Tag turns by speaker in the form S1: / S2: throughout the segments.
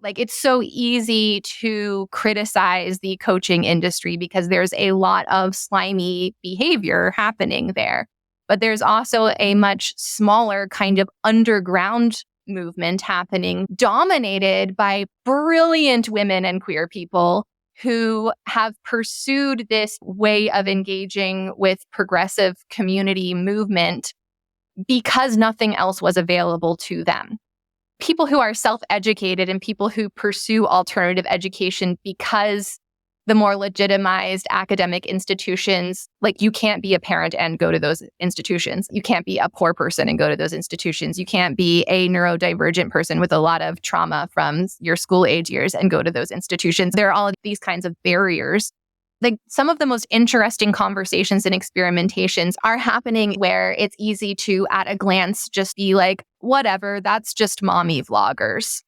S1: Like, it's so easy to criticize the coaching industry because there's a lot of slimy behavior happening there. But there's also a much smaller kind of underground movement happening, dominated by brilliant women and queer people who have pursued this way of engaging with progressive community movement because nothing else was available to them. People who are self-educated and people who pursue alternative education because the more legitimized academic institutions, like, you can't be a parent and go to those institutions. You can't be a poor person and go to those institutions. You can't be a neurodivergent person with a lot of trauma from your school age years and go to those institutions. There are all of these kinds of barriers. Like, some of the most interesting conversations and experimentations are happening where it's easy to, at a glance, just be like, whatever, that's just mommy vloggers.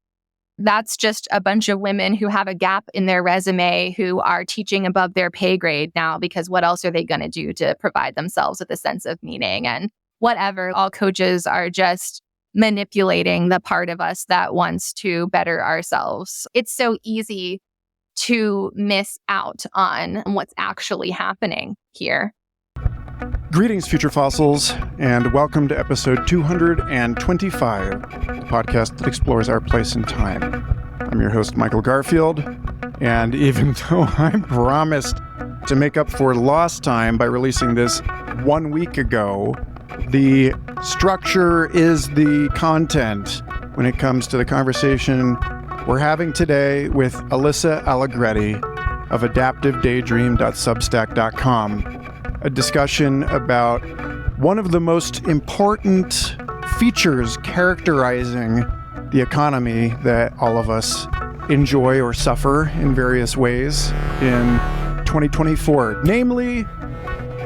S1: That's just a bunch of women who have a gap in their resume who are teaching above their pay grade now, because what else are they going to do to provide themselves with a sense of meaning? And whatever, all coaches are just manipulating the part of us that wants to better ourselves. It's so easy to miss out on what's actually happening here.
S2: Greetings, future fossils, and welcome to episode 225, the podcast that explores our place in time. I'm your host, Michael Garfield, and even though I promised to make up for lost time by releasing this 1 week ago, the structure is the content when it comes to the conversation we're having today with Alyssa Allegretti of adaptivedaydream.substack.com. A discussion about one of the most important features characterizing the economy that all of us enjoy or suffer in various ways in 2024, namely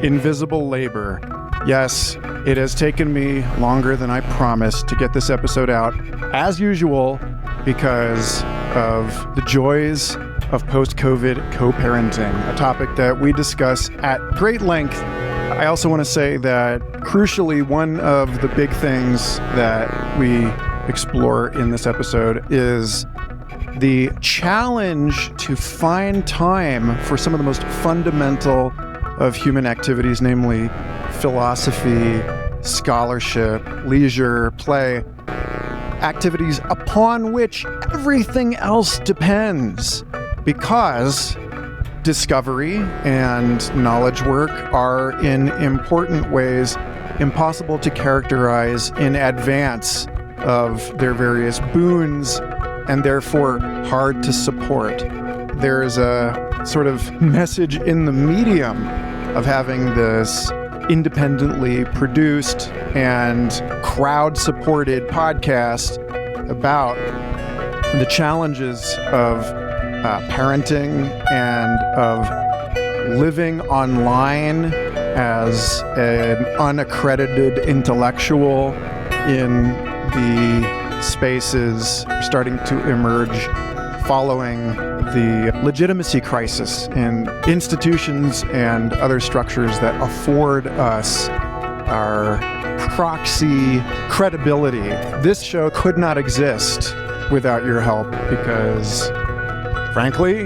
S2: invisible labor. Yes, it has taken me longer than I promised to get this episode out, as usual, because of the joys of post-COVID co-parenting, a topic that we discuss at great length. I also want to say that, crucially, one of the big things that we explore in this episode is the challenge to find time for some of the most fundamental of human activities, namely philosophy, scholarship, leisure, play, activities upon which everything else depends. Because discovery and knowledge work are, in important ways, impossible to characterize in advance of their various boons, and therefore hard to support. There is a sort of message in the medium of having this independently produced and crowd-supported podcast about the challenges of parenting and of living online as an unaccredited intellectual in the spaces starting to emerge following the legitimacy crisis in institutions and other structures that afford us our proxy credibility. This show could not exist without your help because, frankly,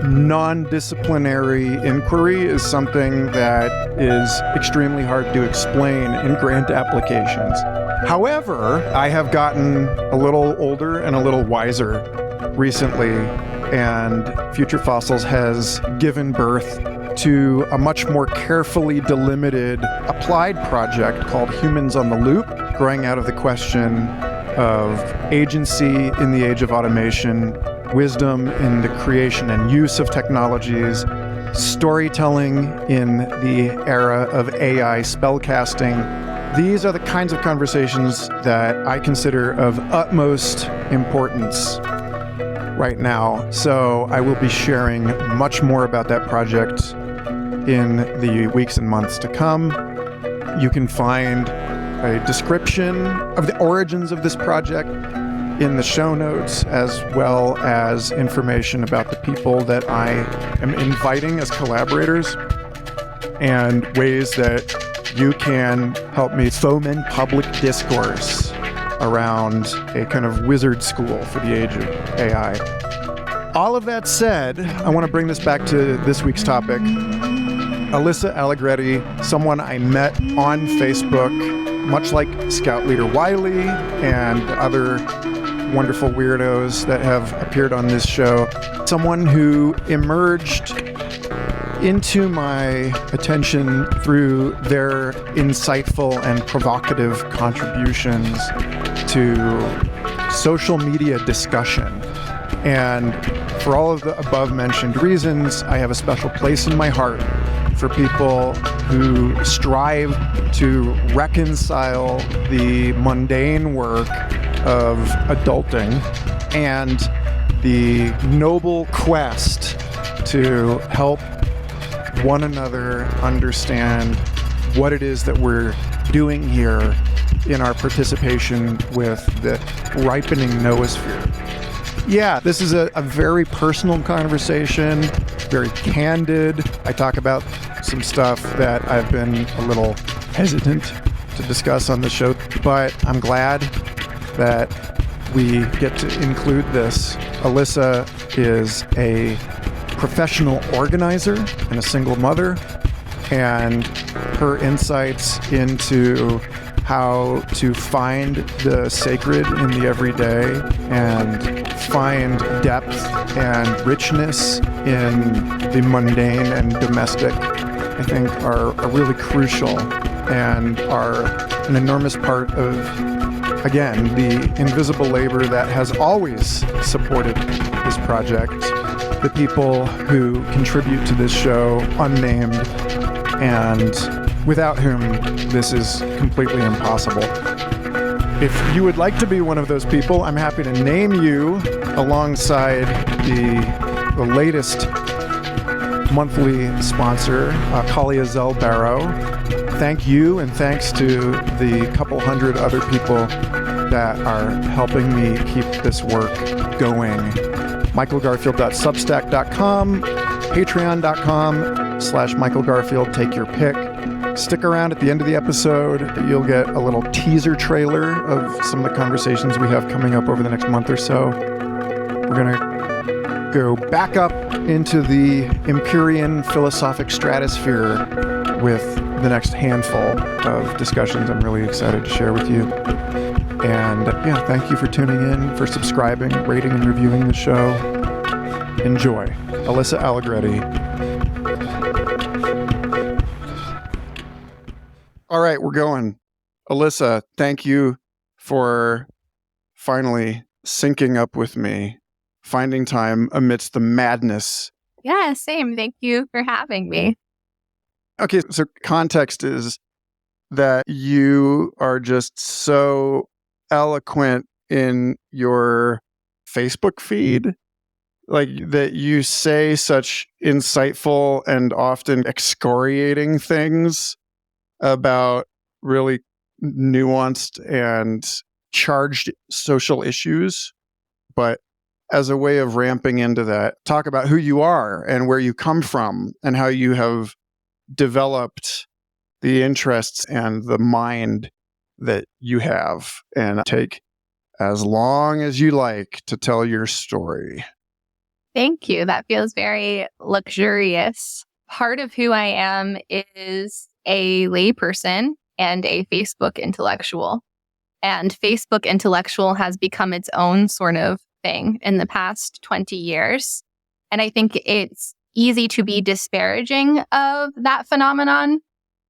S2: non-disciplinary inquiry is something that is extremely hard to explain in grant applications. However, I have gotten a little older and a little wiser recently, and Future Fossils has given birth to a much more carefully delimited applied project called Humans on the Loop, growing out of the question of agency in the age of automation, wisdom in the creation and use of technologies, storytelling in the era of AI spellcasting. These are the kinds of conversations that I consider of utmost importance right now. So I will be sharing much more about that project in the weeks and months to come. You can find a description of the origins of this project in the show notes, as well as information about the people that I am inviting as collaborators and ways that you can help me foment public discourse around a kind of wizard school for the age of AI. All of that said, I want to bring this back to this week's topic. Alyssa Allegretti, someone I met on Facebook, much like Scout Leader Wiley and other wonderful weirdos that have appeared on this show. Someone who emerged into my attention through their insightful and provocative contributions to social media discussion. And for all of the above mentioned reasons, I have a special place in my heart for people who strive to reconcile the mundane work of adulting and the noble quest to help one another understand what it is that we're doing here in our participation with the ripening noosphere. Yeah, this is a very personal conversation, very candid. I talk about some stuff that I've been a little hesitant to discuss on the show, but I'm glad that we get to include this. Alyssa is a professional organizer and a single mother, and her insights into how to find the sacred in the everyday and find depth and richness in the mundane and domestic, I think are really crucial and are an enormous part of, again, the invisible labor that has always supported this project, the people who contribute to this show, unnamed, and without whom this is completely impossible. If you would like to be one of those people, I'm happy to name you alongside the latest monthly sponsor, Kalia Zell-Barrow. Thank you, and thanks to the couple hundred other people that are helping me keep this work going. michaelgarfield.substack.com, patreon.com/michaelgarfield, take your pick. Stick around at the end of the episode. You'll get a little teaser trailer of some of the conversations we have coming up over the next month or so. We're going to go back up into the Empyrean philosophic stratosphere with the next handful of discussions I'm really excited to share with you. And yeah, thank you for tuning in, for subscribing, rating, and reviewing the show. Enjoy. Alyssa Allegretti. All right, we're going. Alyssa, thank you for finally syncing up with me, finding time amidst the madness.
S1: Yeah, same. Thank you for having me.
S2: Okay, so context is that you are just so eloquent in your Facebook feed, like that you say such insightful and often excoriating things about really nuanced and charged social issues. But as a way of ramping into that, talk about who you are and where you come from and how you have developed the interests and the mind that you have, and take as long as you like to tell your story.
S1: Thank you. That feels very luxurious. Part of who I am is a layperson and a Facebook intellectual. And Facebook intellectual has become its own sort of thing in the past 20 years. And I think it's easy to be disparaging of that phenomenon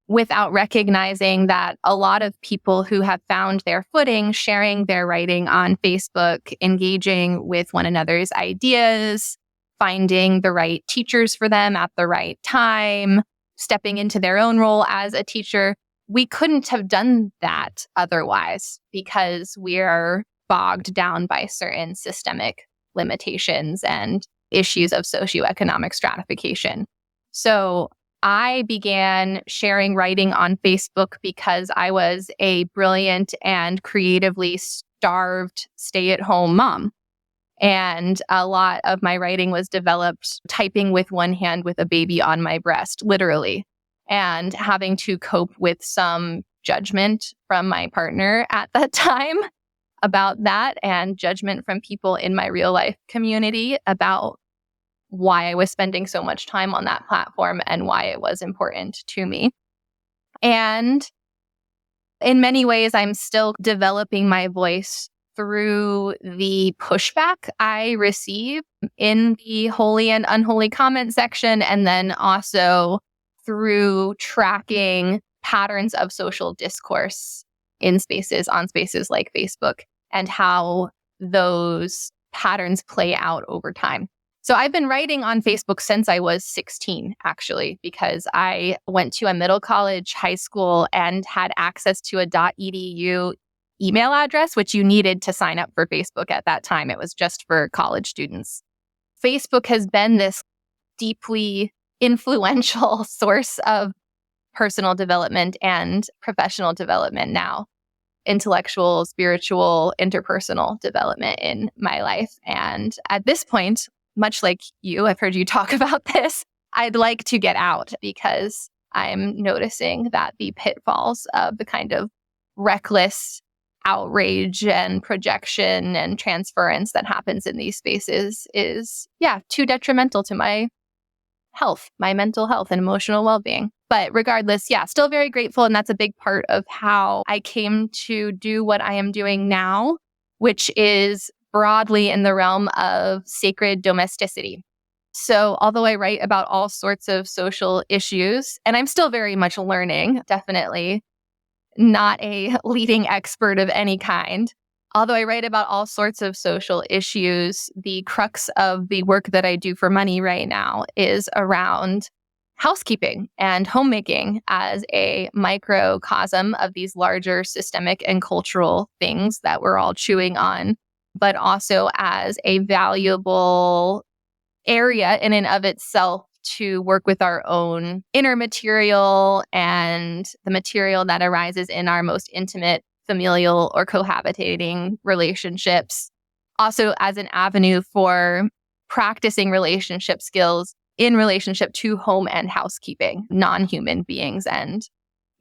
S1: without recognizing that a lot of people who have found their footing sharing their writing on Facebook, engaging with one another's ideas, finding the right teachers for them at the right time, stepping into their own role as a teacher. We couldn't have done that otherwise because we are bogged down by certain systemic limitations and issues of socioeconomic stratification. So I began sharing writing on Facebook because I was a brilliant and creatively starved stay-at-home mom. And a lot of my writing was developed typing with one hand with a baby on my breast, literally, and having to cope with some judgment from my partner at that time about that and judgment from people in my real life community about why I was spending so much time on that platform and why it was important to me. And in many ways, I'm still developing my voice through the pushback I receive in the holy and unholy comment section, and then also through tracking patterns of social discourse on spaces like Facebook, and how those patterns play out over time. So I've been writing on Facebook since I was 16, actually, because I went to a middle college, high school, and had access to a .edu email address, which you needed to sign up for Facebook at that time. It was just for college students. Facebook has been this deeply influential source of personal development and professional development now. Intellectual, spiritual, interpersonal development in my life. And at this point, much like you, I've heard you talk about this, I'd like to get out because I'm noticing that the pitfalls of the kind of reckless outrage and projection and transference that happens in these spaces is, too detrimental to my health, my mental health and emotional well-being. But regardless, still very grateful. And that's a big part of how I came to do what I am doing now, which is broadly in the realm of sacred domesticity. So although I write about all sorts of social issues, and I'm still very much learning, definitely not a leading expert of any kind. Although I write about all sorts of social issues, the crux of the work that I do for money right now is around housekeeping and homemaking as a microcosm of these larger systemic and cultural things that we're all chewing on, but also as a valuable area in and of itself to work with our own inner material and the material that arises in our most intimate familial or cohabitating relationships. Also as an avenue for practicing relationship skills in relationship to home and housekeeping, non-human beings, and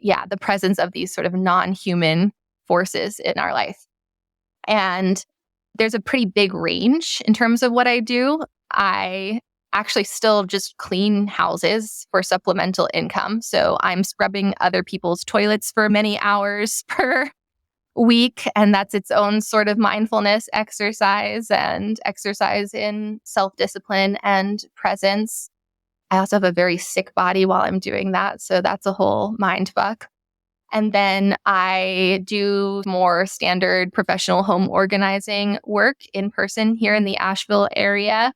S1: the presence of these sort of non-human forces in our life. And there's a pretty big range in terms of what I do. I actually still just clean houses for supplemental income. So I'm scrubbing other people's toilets for many hours per week. And that's its own sort of mindfulness exercise and exercise in self-discipline and presence. I also have a very sick body while I'm doing that. So that's a whole mind fuck. And then I do more standard professional home organizing work in person here in the Asheville area.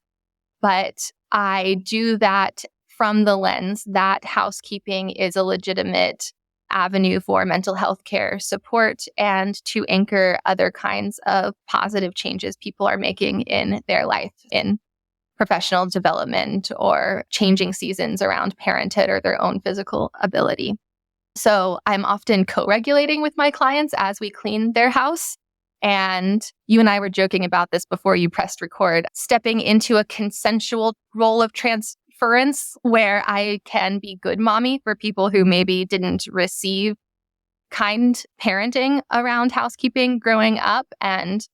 S1: But I do that from the lens that housekeeping is a legitimate avenue for mental health care support and to anchor other kinds of positive changes people are making in their life, in professional development or changing seasons around parenthood or their own physical ability. So I'm often co-regulating with my clients as we clean their house. And you and I were joking about this before you pressed record, stepping into a consensual role of transference where I can be good mommy for people who maybe didn't receive kind parenting around housekeeping growing up, and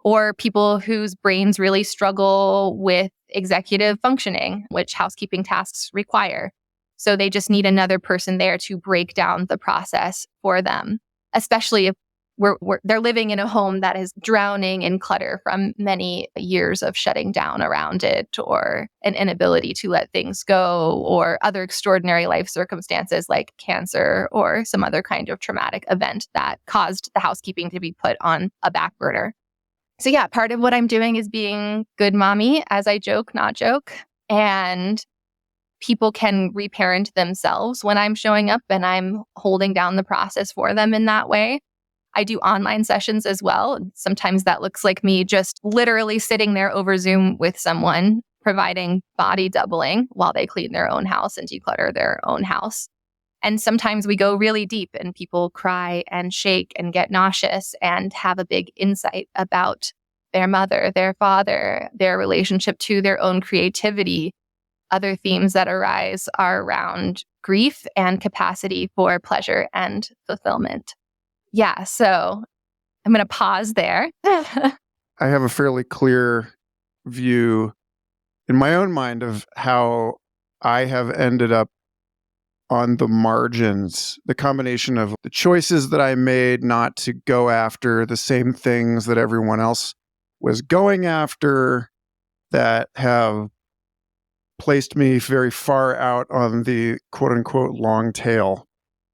S1: or people whose brains really struggle with executive functioning, which housekeeping tasks require. So they just need another person there to break down the process for them, especially if they're living in a home that is drowning in clutter from many years of shutting down around it, or an inability to let things go, or other extraordinary life circumstances like cancer or some other kind of traumatic event that caused the housekeeping to be put on a back burner. So part of what I'm doing is being good mommy, as I joke, not joke. And people can reparent themselves when I'm showing up and I'm holding down the process for them in that way. I do online sessions as well. Sometimes that looks like me just literally sitting there over Zoom with someone, providing body doubling while they clean their own house and declutter their own house. And sometimes we go really deep and people cry and shake and get nauseous and have a big insight about their mother, their father, their relationship to their own creativity. Other themes that arise are around grief and capacity for pleasure and fulfillment. So I'm going to pause there.
S2: I have a fairly clear view in my own mind of how I have ended up on the margins, the combination of the choices that I made not to go after the same things that everyone else was going after that have placed me very far out on the quote unquote long tail.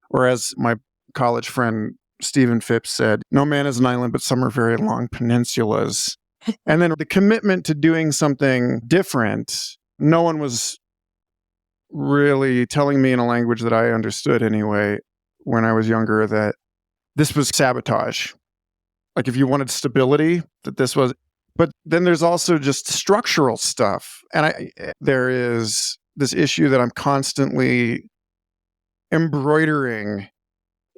S2: Or as my college friend Stephen Phipps said, no man is an island, but some are very long peninsulas. And then the commitment to doing something different, no one was really telling me in a language that I understood anyway when I was younger that this was sabotage. Like if you wanted stability, that this was. But then there's also just structural stuff. And there is this issue that I'm constantly embroidering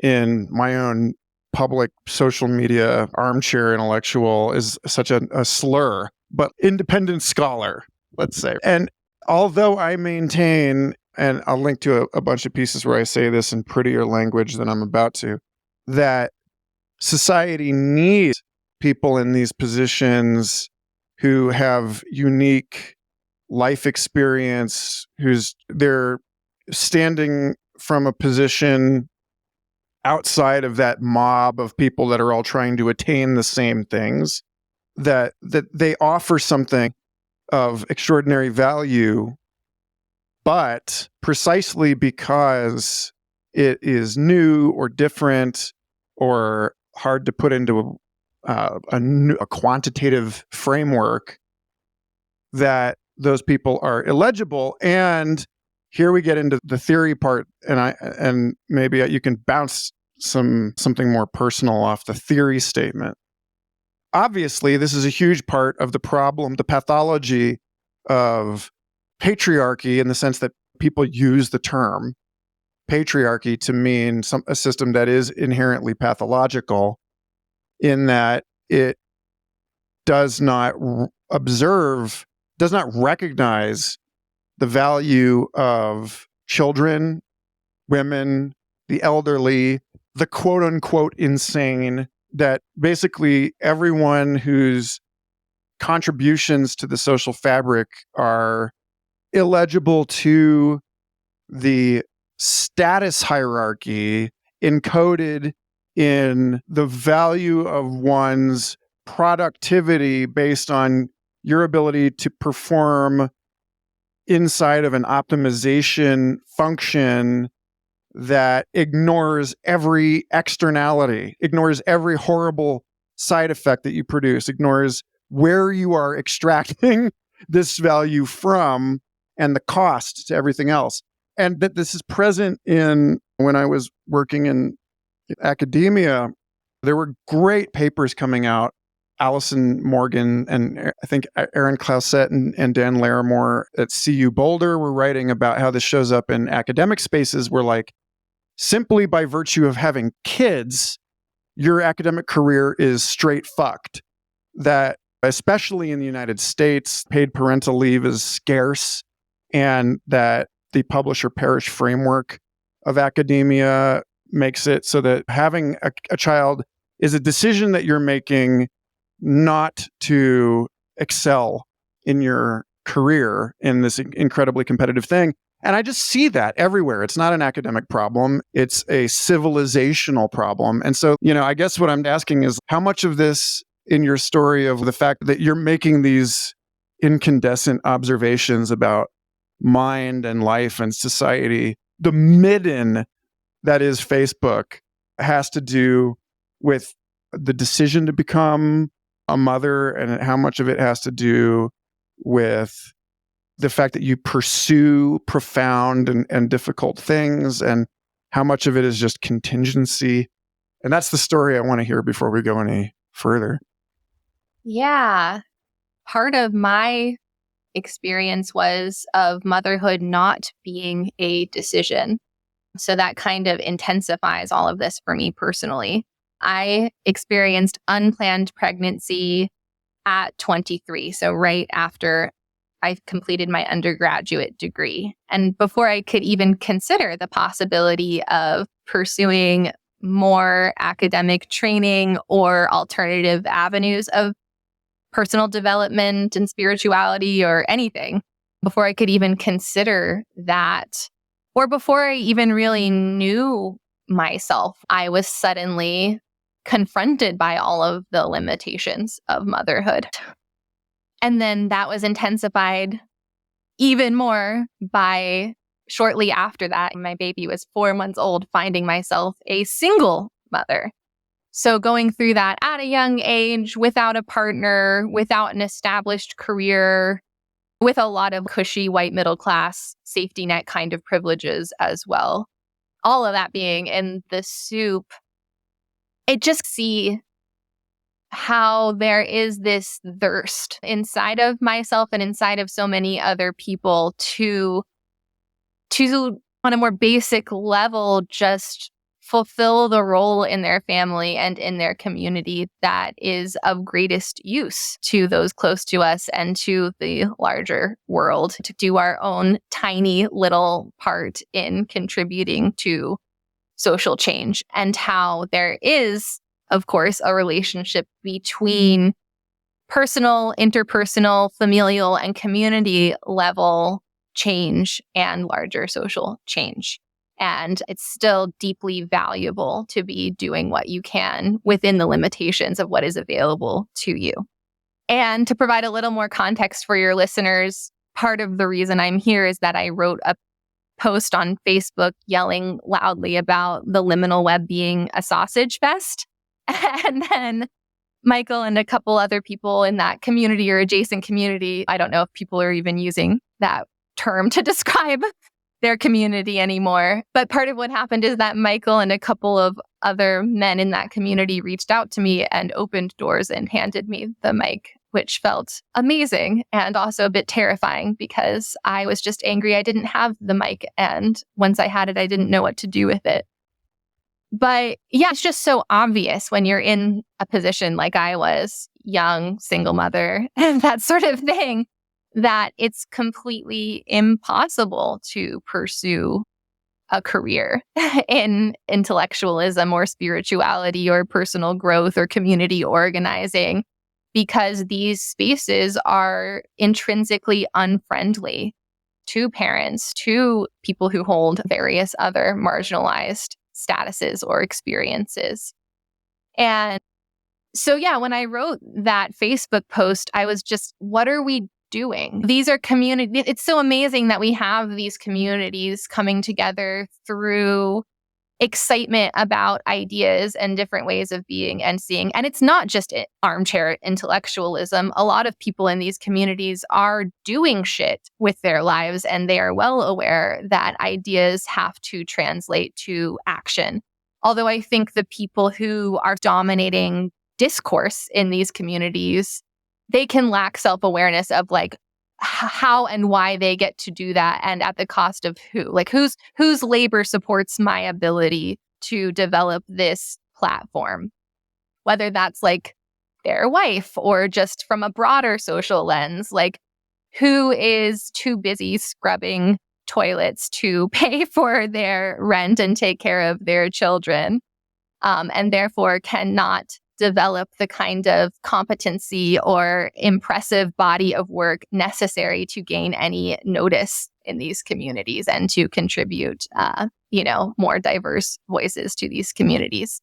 S2: in my own public social media armchair intellectual is such a slur, but independent scholar, let's say. And although I maintain, and I'll link to a bunch of pieces where I say this in prettier language than I'm about to, that society needs people in these positions who have unique life experience, they're standing from a position outside of that mob of people that are all trying to attain the same things, that they offer something of extraordinary value, but precisely because it is new or different or hard to put into a quantitative framework, that those people are illegible. And here we get into the theory part, and maybe you can bounce something more personal off the theory statement. Obviously, this is a huge part of the problem, the pathology of patriarchy, in the sense that people use the term patriarchy to mean a system that is inherently pathological, in that it does not recognize the value of children, women, the elderly, the quote unquote insane, that basically everyone whose contributions to the social fabric are illegible to the status hierarchy encoded in the value of one's productivity based on your ability to perform inside of an optimization function that ignores every externality, ignores every horrible side effect that you produce, ignores where you are extracting this value from and the cost to everything else. And that this is present when I was working in academia, there were great papers coming out. Allison Morgan and I think Aaron Clausett and Dan Larimore at CU Boulder were writing about how this shows up in academic spaces where, like, simply by virtue of having kids, your academic career is straight fucked. That, especially in the United States, paid parental leave is scarce, and that the publish or perish framework of academia makes it so that having a child is a decision that you're making not to excel in your career in this incredibly competitive thing. And I just see that everywhere. It's not an academic problem. It's a civilizational problem. And so, I guess what I'm asking is, how much of this in your story of the fact that you're making these incandescent observations about mind and life and society, the midden that is Facebook, has to do with the decision to become a mother, and how much of it has to do with the fact that you pursue profound and difficult things, and how much of it is just contingency? And that's the story I want to hear before we go any further.
S1: Yeah. Part of my experience was of motherhood not being a decision. So that kind of intensifies all of this for me personally. I experienced unplanned pregnancy at 23, so right after I completed my undergraduate degree. And before I could even consider the possibility of pursuing more academic training or alternative avenues of personal development and spirituality or anything before I could even consider that. Or before I even really knew myself, I was suddenly confronted by all of the limitations of motherhood. And then that was intensified even more by shortly after that, my baby was 4 months old, finding myself a single mother. So going through that at a young age, without a partner, without an established career, with a lot of cushy white middle class safety net kind of privileges as well. All of that being in the soup, it just see how there is this thirst inside of myself and inside of so many other people to on a more basic level just fulfill the role in their family and in their community that is of greatest use to those close to us and to the larger world, to do our own tiny little part in contributing to social change, and how there is, of course, a relationship between personal, interpersonal, familial, and community level change and larger social change. And it's still deeply valuable to be doing what you can within the limitations of what is available to you. And to provide a little more context for your listeners, part of the reason I'm here is that I wrote a post on Facebook yelling loudly about the liminal web being a sausage fest. And then Michael and a couple other people in that community or adjacent community, I don't know if people are even using that term to describe their community anymore. But part of what happened is that Michael and a couple of other men in that community reached out to me and opened doors and handed me the mic, which felt amazing and also a bit terrifying because I was just angry I didn't have the mic. And once I had it, I didn't know what to do with it. But yeah, it's just so obvious when you're in a position like I was, young, single mother, and that sort of thing, that it's completely impossible to pursue a career in intellectualism or spirituality or personal growth or community organizing, because these spaces are intrinsically unfriendly to parents, to people who hold various other marginalized statuses or experiences. And so, yeah, when I wrote that Facebook post, I was just, what are we doing? These are community. It's so amazing that we have these communities coming together through excitement about ideas and different ways of being and seeing. And it's not just armchair intellectualism. A lot of people in these communities are doing shit with their lives, and they are well aware that ideas have to translate to action. Although I think the people who are dominating discourse in these communities, they can lack self-awareness of like how and why they get to do that and at the cost of who, like whose labor supports my ability to develop this platform, whether that's like their wife or just from a broader social lens, like who is too busy scrubbing toilets to pay for their rent and take care of their children, and therefore cannot develop the kind of competency or impressive body of work necessary to gain any notice in these communities and to contribute, more diverse voices to these communities.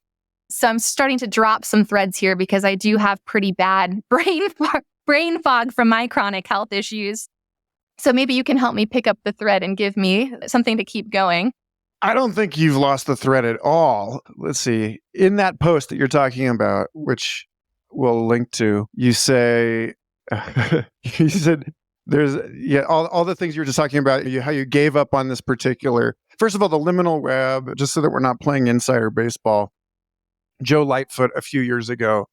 S1: So I'm starting to drop some threads here because I do have pretty bad brain fog from my chronic health issues. So maybe you can help me pick up the thread and give me something to keep going.
S2: I don't think you've lost the thread at all. Let's see. In that post that you're talking about, which we'll link to, you say, you said there's, all the things you were just talking about, how you gave up on this particular, first of all, the liminal web, just so that we're not playing insider baseball. Joe Lightfoot a few years ago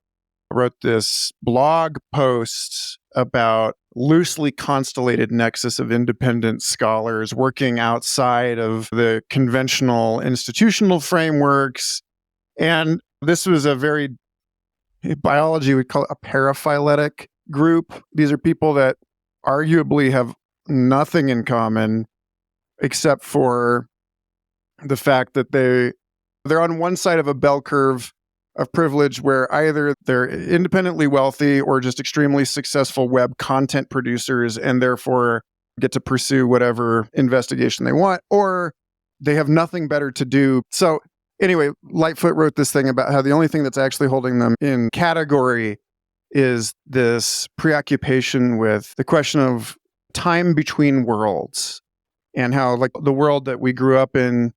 S2: wrote this blog post about loosely constellated nexus of independent scholars working outside of the conventional institutional frameworks. And this was a very, biology would call it a paraphyletic group. These are people that arguably have nothing in common except for the fact that They're on one side of a bell curve of privilege where either they're independently wealthy or just extremely successful web content producers and therefore get to pursue whatever investigation they want, or they have nothing better to do. So anyway, Lightfoot wrote this thing about how the only thing that's actually holding them in category is this preoccupation with the question of time between worlds and how like the world that we grew up in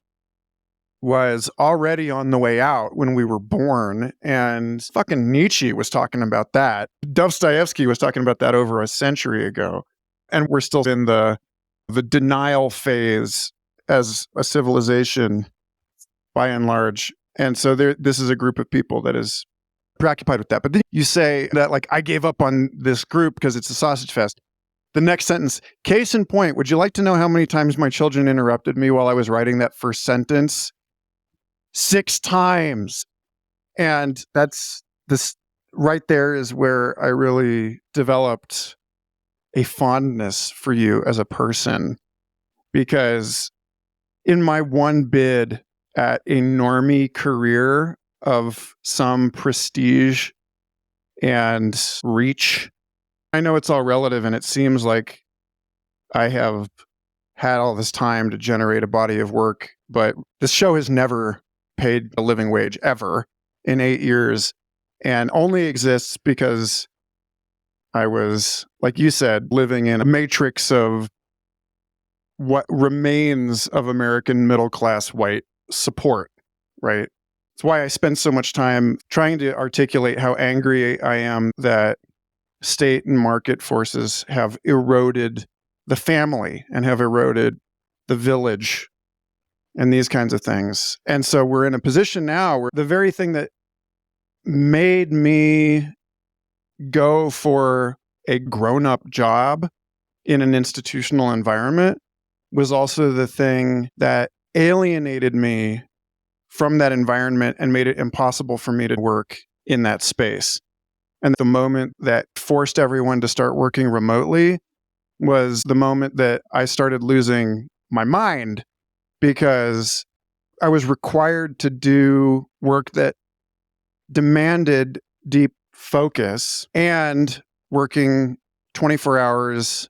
S2: was already on the way out when we were born. And fucking Nietzsche was talking about that. Dostoevsky was talking about that over a century ago. And we're still in the denial phase as a civilization by and large. And so this is a group of people that is preoccupied with that. But then you say that like, I gave up on this group because it's a sausage fest. The next sentence, case in point, would you like to know how many times my children interrupted me while I was writing that first sentence? 6 times. And that's this right there is where I really developed a fondness for you as a person, because in my one bid at a normie career of some prestige and reach, I know it's all relative and it seems like I have had all this time to generate a body of work, but this show has never paid a living wage ever in 8 years and only exists because I was, like you said, living in a matrix of what remains of American middle-class white support, right? It's why I spend so much time trying to articulate how angry I am that state and market forces have eroded the family and have eroded the village and these kinds of things. And so we're in a position now where the very thing that made me go for a grown-up job in an institutional environment was also the thing that alienated me from that environment and made it impossible for me to work in that space. And the moment that forced everyone to start working remotely was the moment that I started losing my mind, because I was required to do work that demanded deep focus and working 24 hours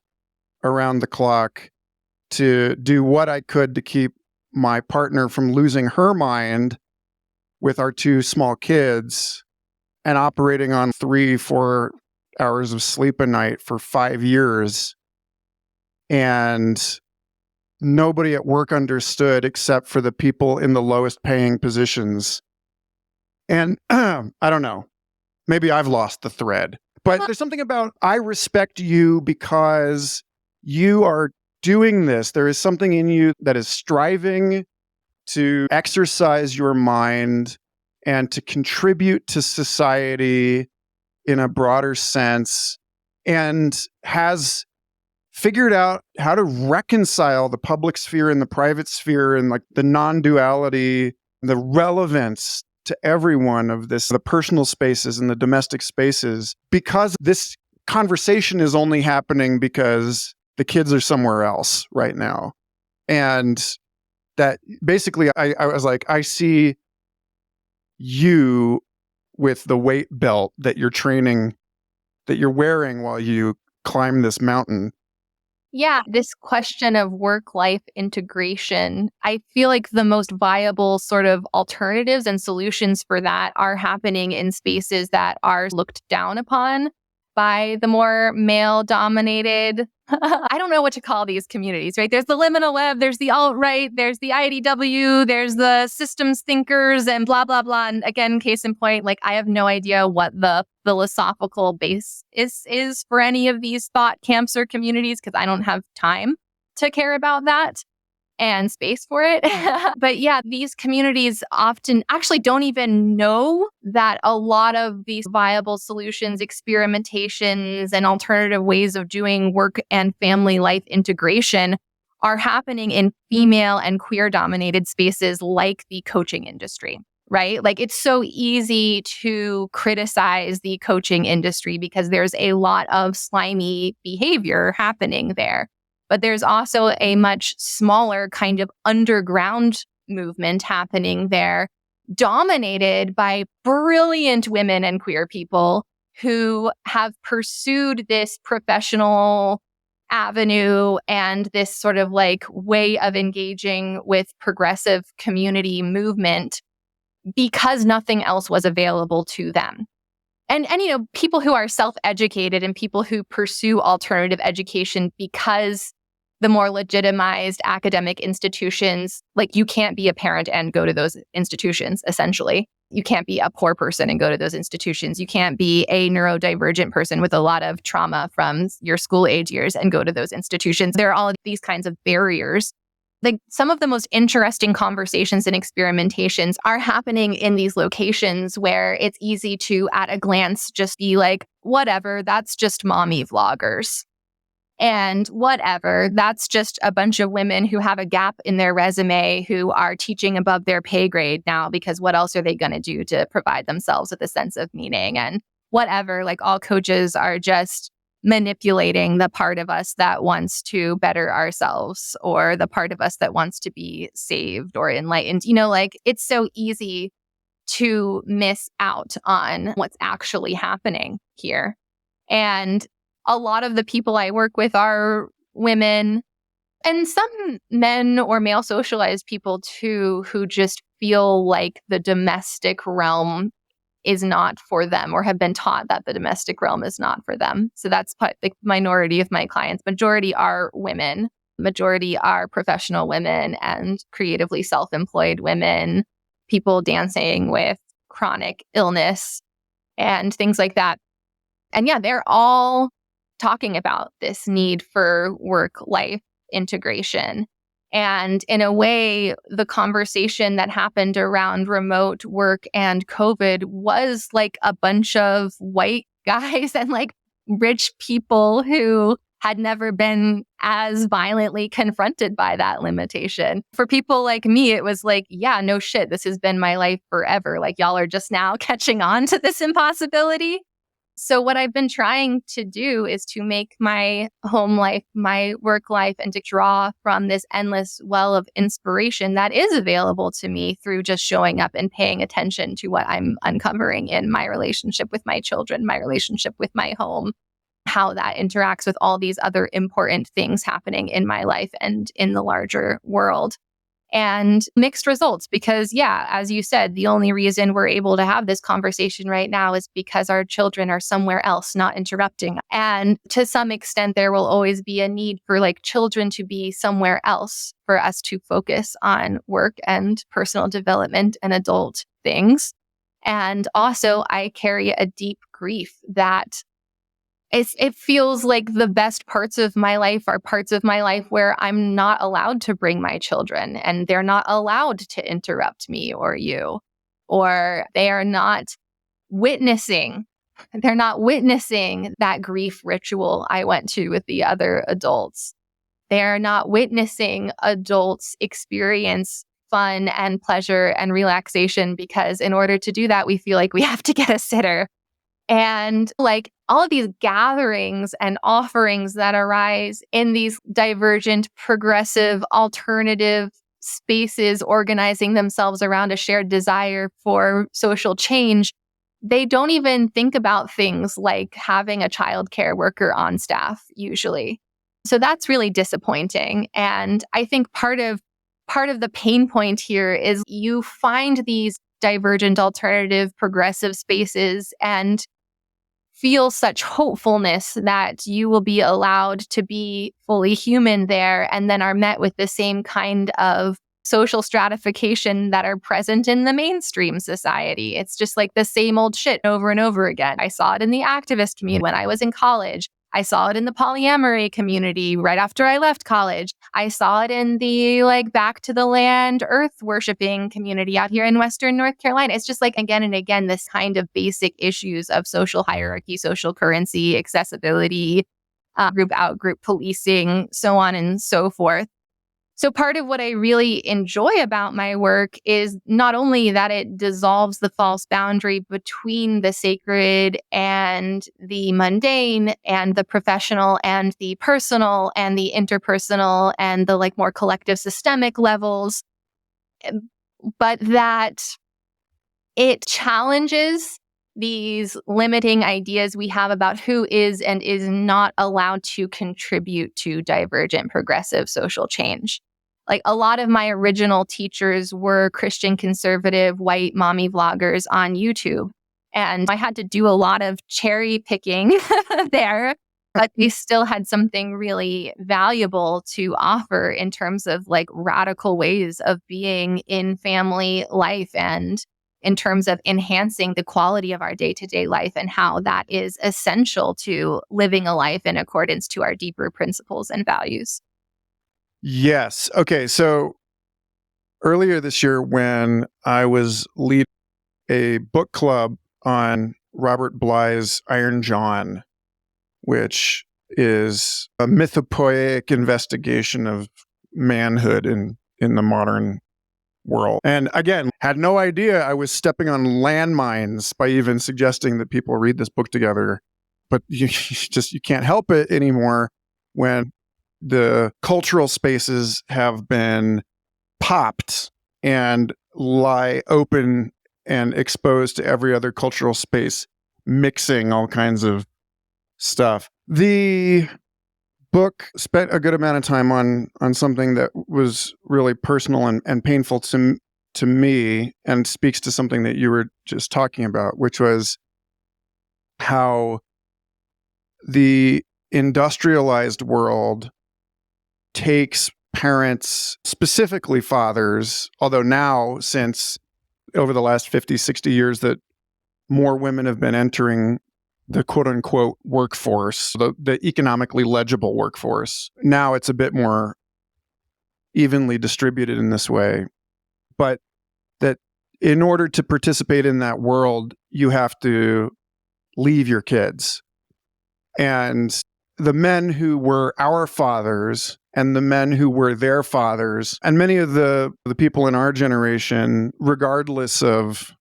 S2: around the clock to do what I could to keep my partner from losing her mind with our 2 small kids and operating on 3-4 hours of sleep a night for 5 years. And nobody at work understood except for the people in the lowest paying positions. And I don't know, maybe I've lost the thread, but there's something about I respect you because you are doing this. There is something in you that is striving to exercise your mind and to contribute to society in a broader sense, and has figured out how to reconcile the public sphere and the private sphere and like the non-duality, the relevance to everyone of this, the personal spaces and the domestic spaces, because this conversation is only happening because the kids are somewhere else right now. And that basically I was like, I see you with the weight belt that you're training, that you're wearing while you climb this mountain.
S1: Yeah, this question of work-life integration, I feel like the most viable sort of alternatives and solutions for that are happening in spaces that are looked down upon by the more male-dominated, I don't know what to call these communities, right? There's the liminal web, there's the alt-right, there's the IDW, there's the systems thinkers and blah, blah, blah. And again, case in point, like I have no idea what the philosophical base is for any of these thought camps or communities because I don't have time to care about that and space for it. But yeah, these communities often actually don't even know that a lot of these viable solutions, experimentations, and alternative ways of doing work and family life integration are happening in female and queer dominated spaces like the coaching industry, right? Like it's so easy to criticize the coaching industry because there's a lot of slimy behavior happening there. But there's also a much smaller kind of underground movement happening there dominated by brilliant women and queer people who have pursued this professional avenue and this sort of like way of engaging with progressive community movement because nothing else was available to them. And people who are self-educated and people who pursue alternative education because the more legitimized academic institutions, like you can't be a parent and go to those institutions, essentially. You can't be a poor person and go to those institutions. You can't be a neurodivergent person with a lot of trauma from your school age years and go to those institutions. There are all of these kinds of barriers. Like some of the most interesting conversations and experimentations are happening in these locations where it's easy to, at a glance, just be like, whatever, that's just mommy vloggers. And whatever, that's just a bunch of women who have a gap in their resume who are teaching above their pay grade now because what else are they going to do to provide themselves with a sense of meaning? And whatever, like all coaches are just manipulating the part of us that wants to better ourselves or the part of us that wants to be saved or enlightened. Like it's so easy to miss out on what's actually happening here. And a lot of the people I work with are women and some men or male socialized people too, who just feel like the domestic realm is not for them or have been taught that the domestic realm is not for them. So that's the minority of my clients. Majority are women. Majority are professional women and creatively self-employed women, people dancing with chronic illness and things like that. And yeah, they're all talking about this need for work-life integration. And in a way, the conversation that happened around remote work and COVID was like a bunch of white guys and like rich people who had never been as violently confronted by that limitation. For people like me, it was like, yeah, no shit, this has been my life forever. Like y'all are just now catching on to this impossibility. So what I've been trying to do is to make my home life, my work life, and to draw from this endless well of inspiration that is available to me through just showing up and paying attention to what I'm uncovering in my relationship with my children, my relationship with my home, how that interacts with all these other important things happening in my life and in the larger world. And mixed results because, yeah, as you said, the only reason we're able to have this conversation right now is because our children are somewhere else, not interrupting. And to some extent, there will always be a need for like children to be somewhere else for us to focus on work and personal development and adult things. And also, I carry a deep grief that it feels like the best parts of my life are parts of my life where I'm not allowed to bring my children and they're not allowed to interrupt me or you, or they are not witnessing. They're not witnessing that grief ritual I went to with the other adults. They're not witnessing adults experience fun and pleasure and relaxation because in order to do that, we feel like we have to get a sitter. And like all of these gatherings and offerings that arise in these divergent, progressive, alternative spaces organizing themselves around a shared desire for social change, they don't even think about things like having a childcare worker on staff usually. So that's really disappointing. And I think part of the pain point here is you find these divergent, alternative, progressive spaces and feel such hopefulness that you will be allowed to be fully human there and then are met with the same kind of social stratification that are present in the mainstream society. It's just like the same old shit over and over again. I saw it in the activist community when I was in college. I saw it in the polyamory community right after I left college. I saw it in the like back to the land earth worshiping community out here in Western North Carolina. It's just like again and again, this kind of basic issues of social hierarchy, social currency, accessibility, group out group policing, so on and so forth. So part of what I really enjoy about my work is not only that it dissolves the false boundary between the sacred and the mundane and the professional and the personal and the interpersonal and the like more collective systemic levels, but that it challenges these limiting ideas we have about who is and is not allowed to contribute to divergent progressive social change. Like a lot of my original teachers were Christian conservative white mommy vloggers on YouTube. And I had to do a lot of cherry picking there, but they still had something really valuable to offer in terms of like radical ways of being in family life and in terms of enhancing the quality of our day-to-day life and how that is essential to living a life in accordance to our deeper principles and values.
S2: Yes. Okay. So earlier this year, when I was leading a book club on Robert Bly's Iron John, which is a mythopoeic investigation of manhood in the modern world. And again, had no idea I was stepping on landmines by even suggesting that people read this book together. But you can't help it anymore when the cultural spaces have been popped and lie open and exposed to every other cultural space, mixing all kinds of stuff. The book spent a good amount of time on something that was really personal and painful to me, and speaks to something that you were just talking about, which was how the industrialized world takes parents, specifically fathers, although now, since over the last 50, 60 years that more women have been entering the quote-unquote workforce, the economically legible workforce. Now it's a bit more evenly distributed in this way. But that in order to participate in that world, you have to leave your kids. And the men who were our fathers and the men who were their fathers, and many of the people in our generation, regardless of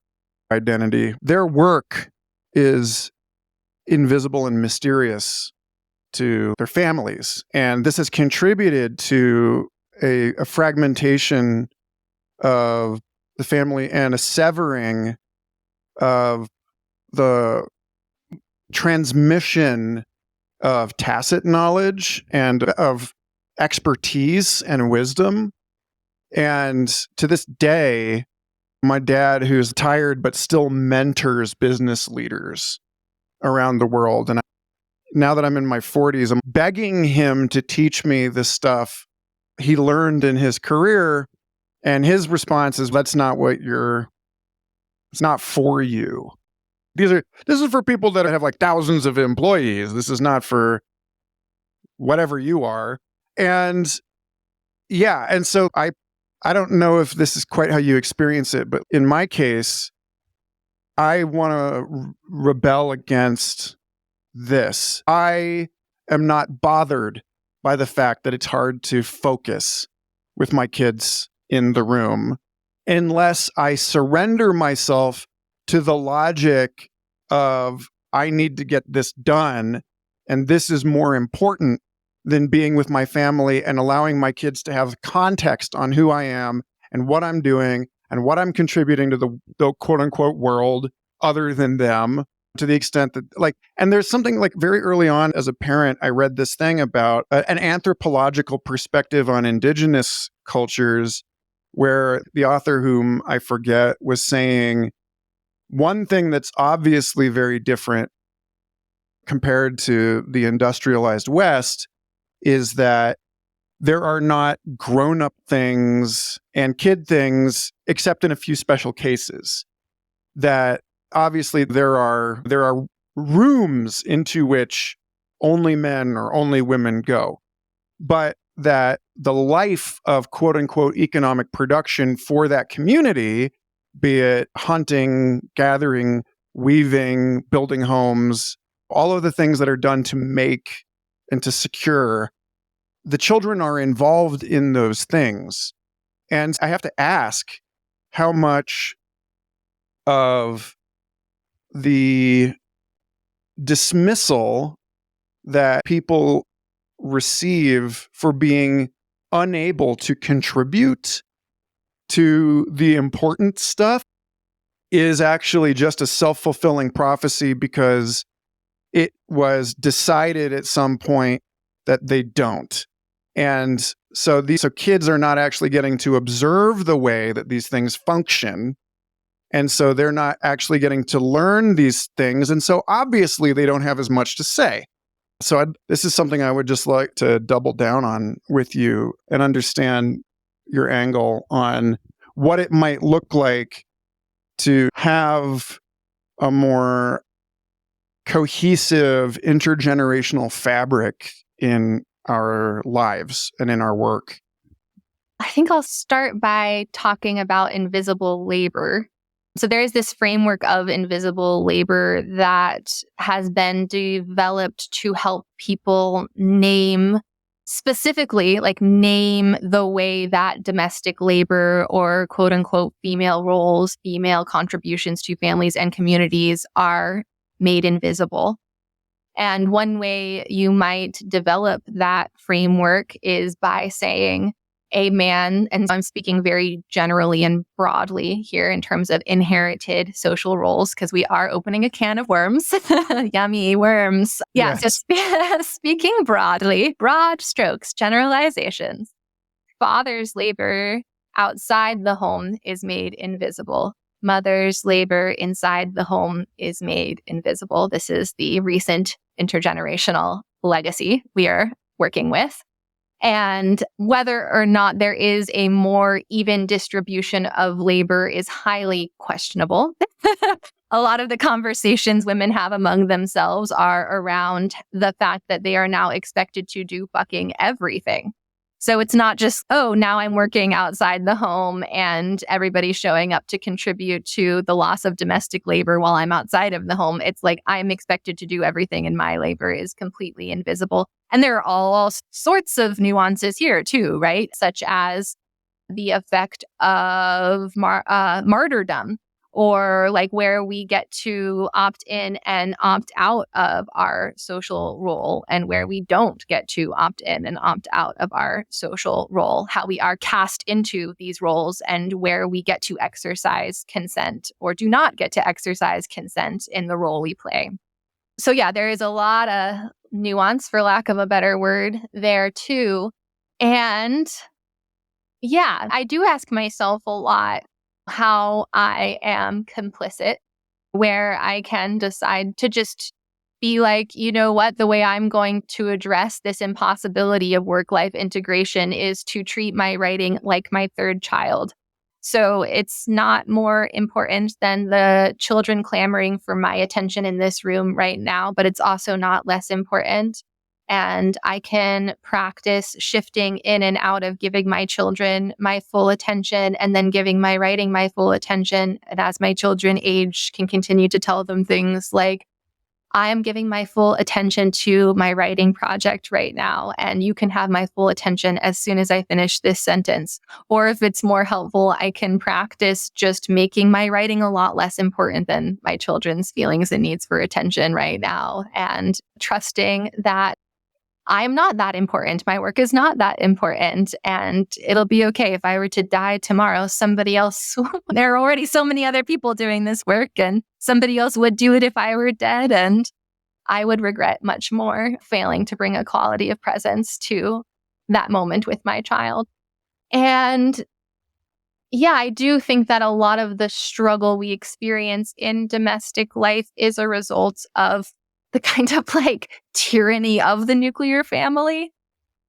S2: identity, their work is invisible and mysterious to their families. And this has contributed to a fragmentation of the family and a severing of the transmission of tacit knowledge and of expertise and wisdom. And to this day, my dad, who's tired but still mentors business leaders around the world. And now that I'm in my 40s, I'm begging him to teach me the stuff he learned in his career. And his response is, it's not for you. This is for people that have like thousands of employees. This is not for whatever you are. And yeah, and so I don't know if this is quite how you experience it, but in my case, I want to rebel against this. I am not bothered by the fact that it's hard to focus with my kids in the room unless I surrender myself to the logic of I need to get this done, and this is more important than being with my family and allowing my kids to have context on who I am and what I'm doing and what I'm contributing to the quote unquote world other than them, to the extent that and there's something like very early on as a parent, I read this thing about an anthropological perspective on indigenous cultures, where the author, whom I forget, was saying one thing that's obviously very different compared to the industrialized West is that there are not grown-up things and kid things except in a few special cases. That obviously there are rooms into which only men or only women go, but that the life of quote unquote economic production for that community, be it hunting, gathering, weaving, building homes, all of the things that are done to make and to secure, the children are involved in those things. And I have to ask how much of the dismissal that people receive for being unable to contribute to the important stuff is actually just a self-fulfilling prophecy because it was decided at some point that they don't. And so kids are not actually getting to observe the way that these things function. And so they're not actually getting to learn these things. And so obviously they don't have as much to say. So this is something I would just like to double down on with you and understand your angle on what it might look like to have a more cohesive intergenerational fabric in our lives and in our work.
S1: I think I'll start by talking about invisible labor. So there is this framework of invisible labor that has been developed to help people name the way that domestic labor or quote unquote female roles, female contributions to families and communities are made invisible. And one way you might develop that framework is by saying a man, and I'm speaking very generally and broadly here in terms of inherited social roles, because we are opening a can of worms. Yummy worms. Yeah,
S2: yes.
S1: So speaking broadly, broad strokes, generalizations. Father's labor outside the home is made invisible. Mother's labor inside the home is made invisible. This is the recent intergenerational legacy we are working with. And whether or not there is a more even distribution of labor is highly questionable. A lot of the conversations women have among themselves are around the fact that they are now expected to do fucking everything. So it's not just, oh, now I'm working outside the home and everybody's showing up to contribute to the loss of domestic labor while I'm outside of the home. It's like I'm expected to do everything and my labor is completely invisible. And there are all sorts of nuances here too, right? Such as the effect of martyrdom, or like where we get to opt in and opt out of our social role and where we don't get to opt in and opt out of our social role, how we are cast into these roles and where we get to exercise consent or do not get to exercise consent in the role we play. So yeah, there is a lot of nuance, for lack of a better word, there too. And yeah, I do ask myself a lot how I am complicit, where I can decide to just be like, you know what, the way I'm going to address this impossibility of work-life integration is to treat my writing like my third child. So it's not more important than the children clamoring for my attention in this room right now, but it's also not less important. And I can practice shifting in and out of giving my children my full attention and then giving my writing my full attention. And as my children age, can continue to tell them things like, I am giving my full attention to my writing project right now, and you can have my full attention as soon as I finish this sentence. Or if it's more helpful, I can practice just making my writing a lot less important than my children's feelings and needs for attention right now, and trusting that I'm not that important. My work is not that important. And it'll be okay if I were to die tomorrow. Somebody else, there are already so many other people doing this work, and somebody else would do it if I were dead. And I would regret much more failing to bring a quality of presence to that moment with my child. And yeah, I do think that a lot of the struggle we experience in domestic life is a result of the kind of like tyranny of the nuclear family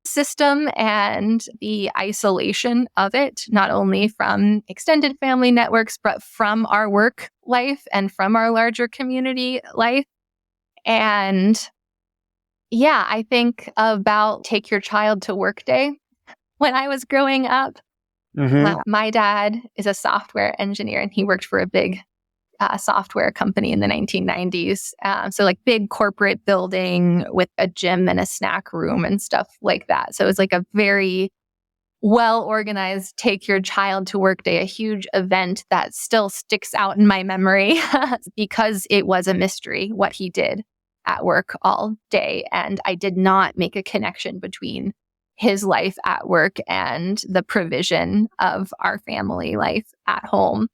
S1: system and the isolation of it, not only from extended family networks, but from our work life and from our larger community life. And yeah, I think about Take Your Child to Work Day. When I was growing up, my dad is a software engineer and he worked for a big software company in the 1990s. So like big corporate building with a gym and a snack room and stuff like that. So it was like a very well-organized Take Your Child to Work Day, a huge event that still sticks out in my memory because it was a mystery what he did at work all day. And I did not make a connection between his life at work and the provision of our family life at home.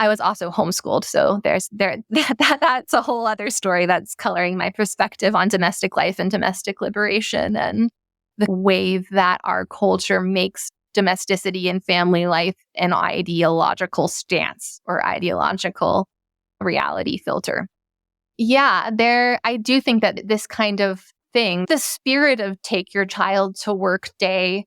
S1: I was also homeschooled. So that's a whole other story that's coloring my perspective on domestic life and domestic liberation and the way that our culture makes domesticity and family life an ideological stance or ideological reality filter. Yeah, I do think that this kind of thing, the spirit of take your child to work day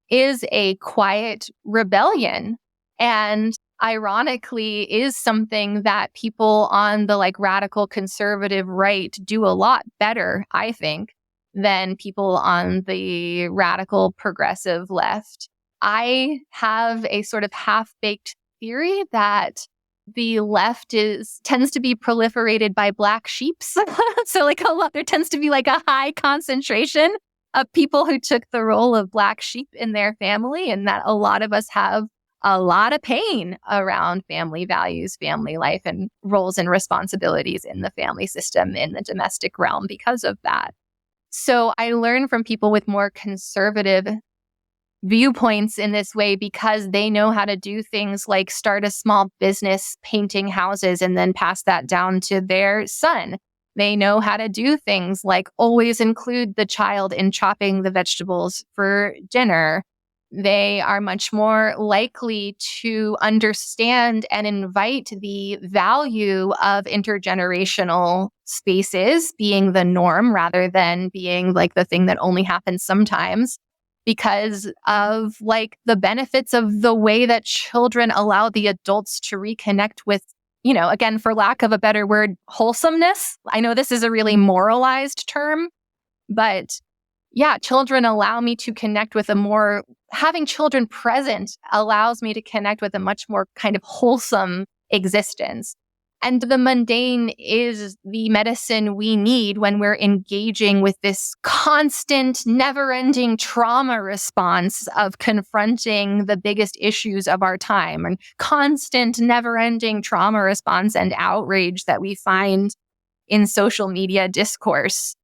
S1: is a quiet rebellion. And ironically is something that people on the radical conservative right do a lot better, I think, than people on the radical progressive left. I have a sort of half-baked theory that the left tends to be proliferated by black sheeps. So there tends to be a high concentration of people who took the role of black sheep in their family, and that a lot of us have a lot of pain around family values, family life, and roles and responsibilities in the family system, in the domestic realm because of that. So I learn from people with more conservative viewpoints in this way because they know how to do things like start a small business painting houses and then pass that down to their son. They know how to do things like always include the child in chopping the vegetables for dinner. They are much more likely to understand and invite the value of intergenerational spaces being the norm rather than being the thing that only happens sometimes, because of the benefits of the way that children allow the adults to reconnect with, again, for lack of a better word, wholesomeness. I know this is a really moralized term, but yeah, children allow me to connect with having children present allows me to connect with a much more kind of wholesome existence. And the mundane is the medicine we need when we're engaging with this constant, never-ending trauma response of confronting the biggest issues of our time, and constant, never-ending trauma response and outrage that we find in social media discourse.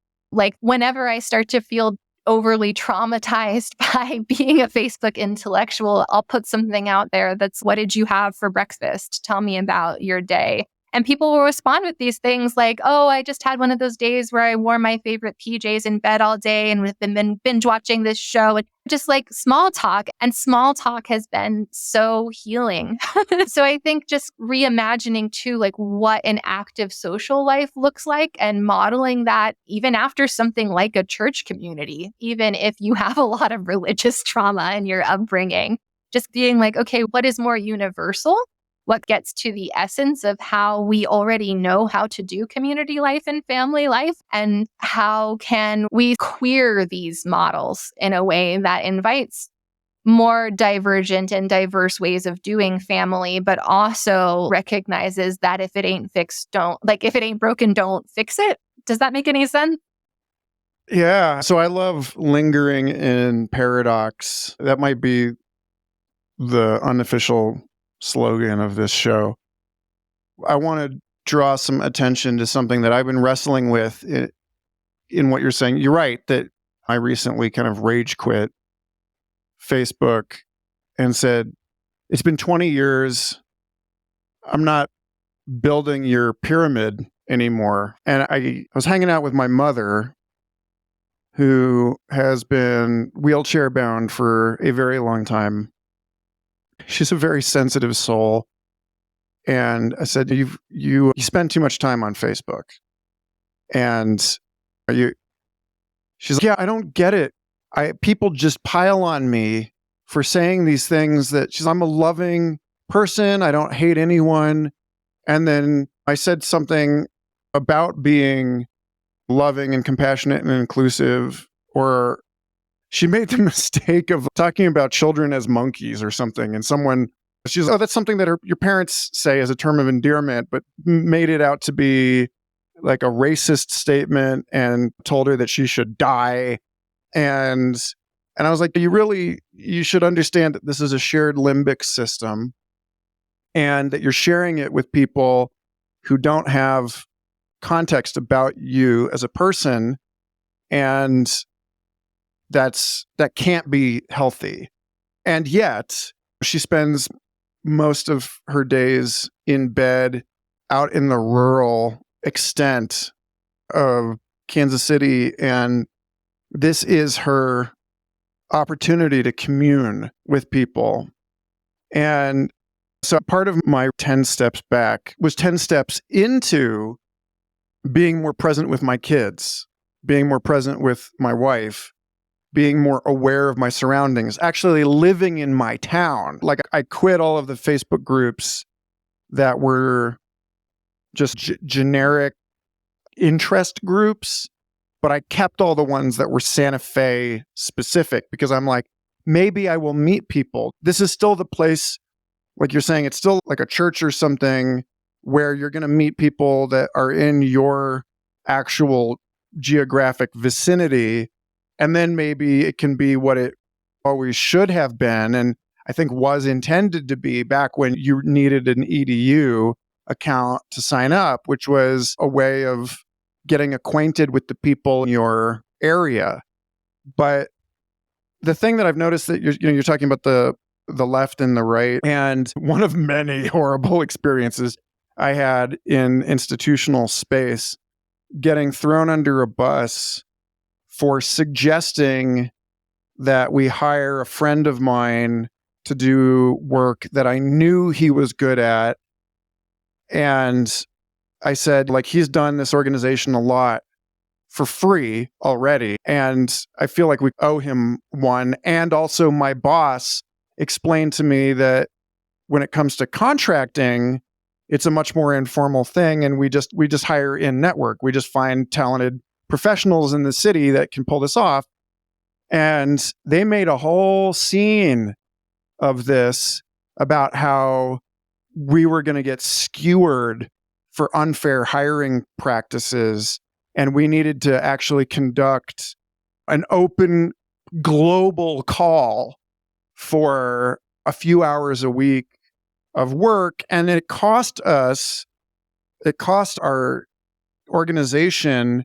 S1: Whenever I start to feel overly traumatized by being a Facebook intellectual, I'll put something out there that's, what did you have for breakfast? Tell me about your day. And people will respond with these things like, oh, I just had one of those days where I wore my favorite PJs in bed all day and we've been binge watching this show. And just small talk. And small talk has been so healing. So I think just reimagining too, what an active social life looks like and modeling that even after something like a church community, even if you have a lot of religious trauma in your upbringing, just being okay, what is more universal? What gets to the essence of how we already know how to do community life and family life, and how can we queer these models in a way that invites more divergent and diverse ways of doing family, but also recognizes that if it ain't fixed, if it ain't broken, don't fix it. Does that make any sense?
S2: Yeah. So I love lingering in paradox. That might be the unofficial slogan of this show. I want to draw some attention to something that I've been wrestling with in what you're saying. You're right that I recently kind of rage quit Facebook and said, it's been 20 years. I'm not building your pyramid anymore. And I was hanging out with my mother, who has been wheelchair bound for a very long time. She's a very sensitive soul. And I said, you spend too much time on Facebook. And she's like, yeah, I don't get it. People just pile on me for saying these things I'm a loving person. I don't hate anyone. And then I said something about being loving and compassionate and inclusive, or she made the mistake of talking about children as monkeys or something. And she's like, oh, that's something that your parents say as a term of endearment, but made it out to be like a racist statement and told her that she should die. And I was like, you should understand that this is a shared limbic system and that you're sharing it with people who don't have context about you as a person. And that can't be healthy. And yet she spends most of her days in bed out in the rural extent of Kansas City. And this is her opportunity to commune with people. And so part of my 10 steps back was 10 steps into being more present with my kids, being more present with my wife, being more aware of my surroundings, actually living in my town. Like I quit all of the Facebook groups that were just generic interest groups, but I kept all the ones that were Santa Fe specific because I'm like, maybe I will meet people. This is still the place, like you're saying, it's still like a church or something where you're going to meet people that are in your actual geographic vicinity. And then maybe it can be what it always should have been. And I think was intended to be back when you needed an EDU account to sign up, which was a way of getting acquainted with the people in your area. But the thing that I've noticed that you're talking about the left and the right, and one of many horrible experiences I had in institutional space, getting thrown under a bus for suggesting that we hire a friend of mine to do work that I knew he was good at. And I said, like, he's done this organization a lot for free already. And I feel like we owe him one. And also my boss explained to me that when it comes to contracting, it's a much more informal thing. And we just hire in network. We just find talented professionals in the city that can pull this off. And they made a whole scene of this about how we were going to get skewered for unfair hiring practices. And we needed to actually conduct an open global call for a few hours a week of work. And it cost our organization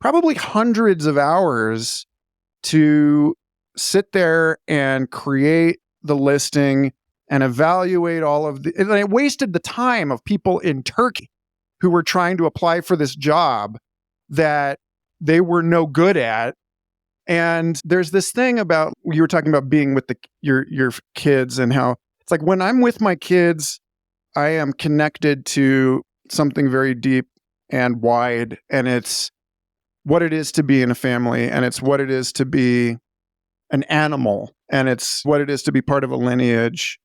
S2: probably hundreds of hours to sit there and create the listing and evaluate all of the, and it wasted the time of people in Turkey who were trying to apply for this job that they were no good at. And there's this thing about, you were talking about being with your kids and how it's like when I'm with my kids, I am connected to something very deep and wide. And it's what it is to be in a family. And it's what it is to be an animal. And it's what it is to be part of a lineage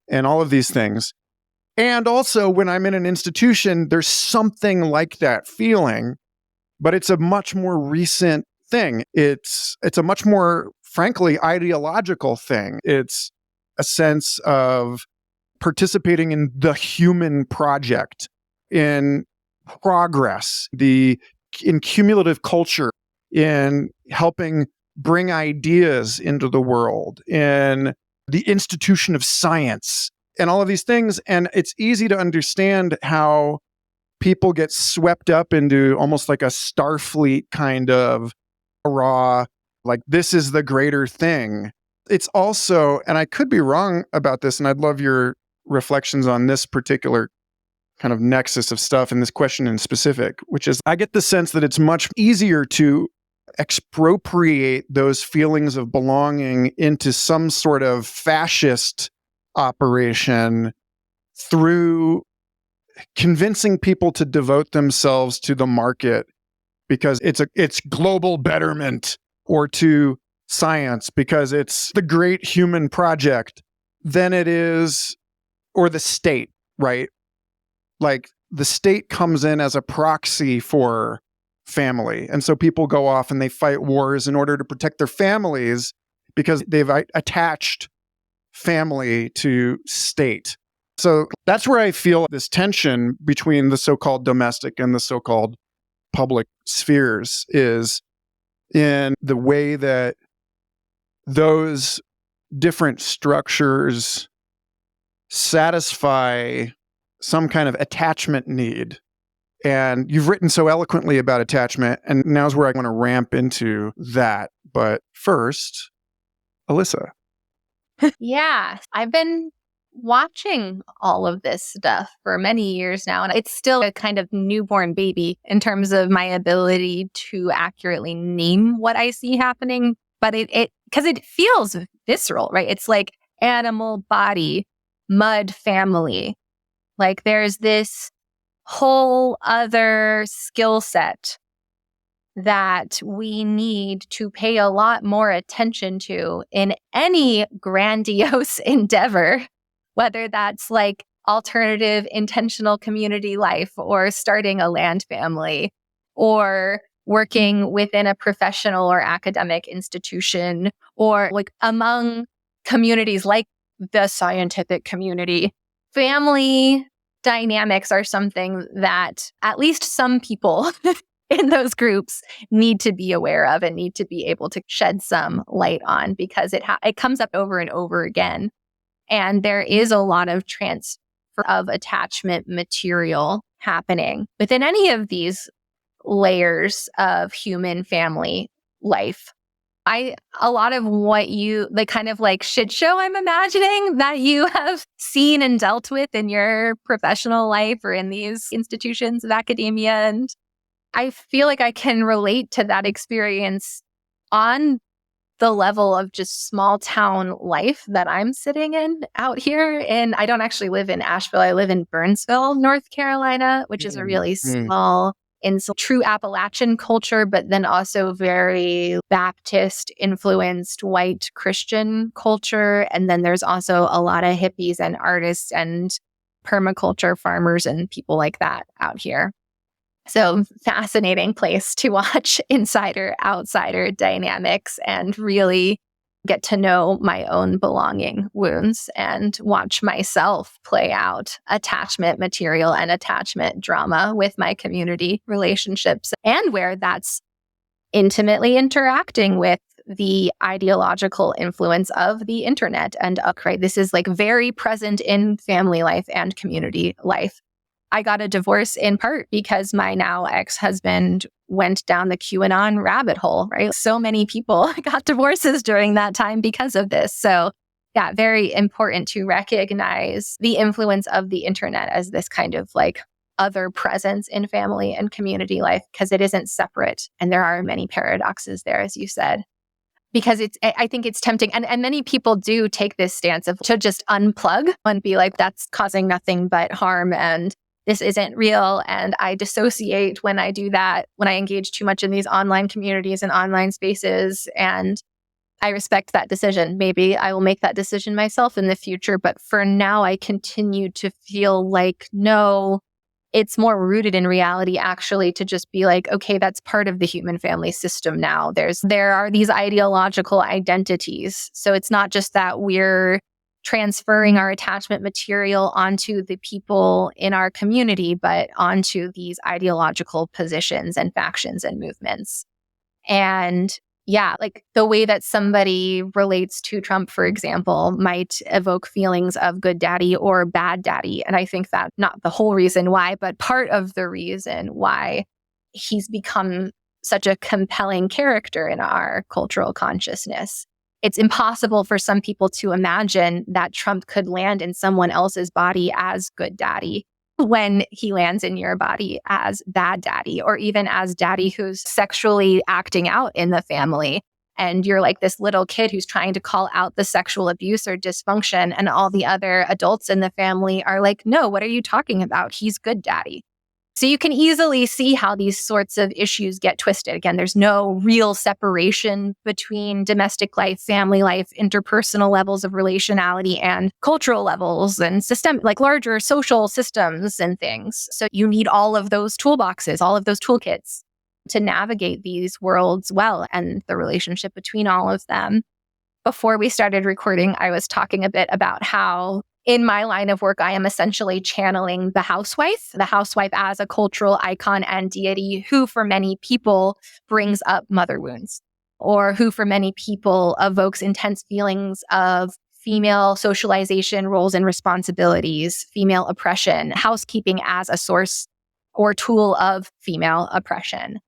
S2: and all of these things. And also when I'm in an institution, there's something like that feeling, but it's a much more recent thing. It's a much more, frankly, ideological thing. It's a sense of participating in the human project, in progress, in cumulative culture, in helping bring ideas into the world, in the institution of science, and all of these things. And it's easy to understand how people get swept up into almost like a Starfleet kind of raw, like this is the greater thing. It's also, and I could be wrong about this, and I'd love your reflections on this particular kind of nexus of stuff and this question in specific, which is I get the sense that it's much easier to expropriate those feelings of belonging into some sort of fascist operation through convincing people to devote themselves to the market because it's global betterment, or to science because it's the great human project, than it is, or the state, right? Like the state comes in as a proxy for family. And so people go off and they fight wars in order to protect their families because they've attached family to state. So that's where I feel this tension between the so-called domestic and the so-called public spheres is in the way that those different structures satisfy some kind of attachment need. And you've written so eloquently about attachment, and now's where I want to ramp into that. But first, Alyssa.
S1: Yeah, I've been watching all of this stuff for many years now, and it's still a kind of newborn baby in terms of my ability to accurately name what I see happening. But because it feels visceral, right? It's like animal body, mud family. Like there's this whole other skill set that we need to pay a lot more attention to in any grandiose endeavor, whether that's like alternative intentional community life or starting a land family or working within a professional or academic institution or like among communities like the scientific community. Family dynamics are something that at least some people in those groups need to be aware of and need to be able to shed some light on because it comes up over and over again. And there is a lot of transfer of attachment material happening within any of these layers of human family life. A lot of what the kind of like shit show I'm imagining that you have seen and dealt with in your professional life or in these institutions of academia. And I feel like I can relate to that experience on the level of just small town life that I'm sitting in out here. And I don't actually live in Asheville. I live in Burnsville, North Carolina, which is a really small in true Appalachian culture, but then also very Baptist influenced white Christian culture. And then there's also a lot of hippies and artists and permaculture farmers and people like that out here. So fascinating place to watch insider-outsider dynamics and really get to know my own belonging wounds and watch myself play out attachment material and attachment drama with my community relationships and where that's intimately interacting with the ideological influence of the internet and right. This is like very present in family life and community life. I got a divorce in part because my now ex-husband went down the QAnon rabbit hole, right? So many people got divorces during that time because of this. So yeah, very important to recognize the influence of the internet as this kind of like other presence in family and community life because it isn't separate. And there are many paradoxes there, as you said. Because I think it's tempting. And many people do take this stance of to just unplug and be like, that's causing nothing but harm and this isn't real. And I dissociate when I do that, when I engage too much in these online communities and online spaces. And I respect that decision. Maybe I will make that decision myself in the future. But for now, I continue to feel like, no, it's more rooted in reality, actually, to just be like, okay, that's part of the human family system now. There are these ideological identities. So it's not just that we're transferring our attachment material onto the people in our community, but onto these ideological positions and factions and movements. And yeah, like the way that somebody relates to Trump, for example, might evoke feelings of good daddy or bad daddy. And I think that not the whole reason why, but part of the reason why he's become such a compelling character in our cultural consciousness. It's impossible for some people to imagine that Trump could land in someone else's body as good daddy when he lands in your body as bad daddy, or even as daddy who's sexually acting out in the family. And you're like this little kid who's trying to call out the sexual abuse or dysfunction. And all the other adults in the family are like, no, what are you talking about? He's good daddy. So you can easily see how these sorts of issues get twisted. Again, there's no real separation between domestic life, family life, interpersonal levels of relationality, and cultural levels and like larger social systems and things. So you need all of those toolboxes, all of those toolkits to navigate these worlds well and the relationship between all of them. Before we started recording, I was talking a bit about how in my line of work, I am essentially channeling the housewife as a cultural icon and deity who, for many people, brings up mother wounds, or who, for many people, evokes intense feelings of female socialization, roles and responsibilities, female oppression, housekeeping as a source or tool of female oppression.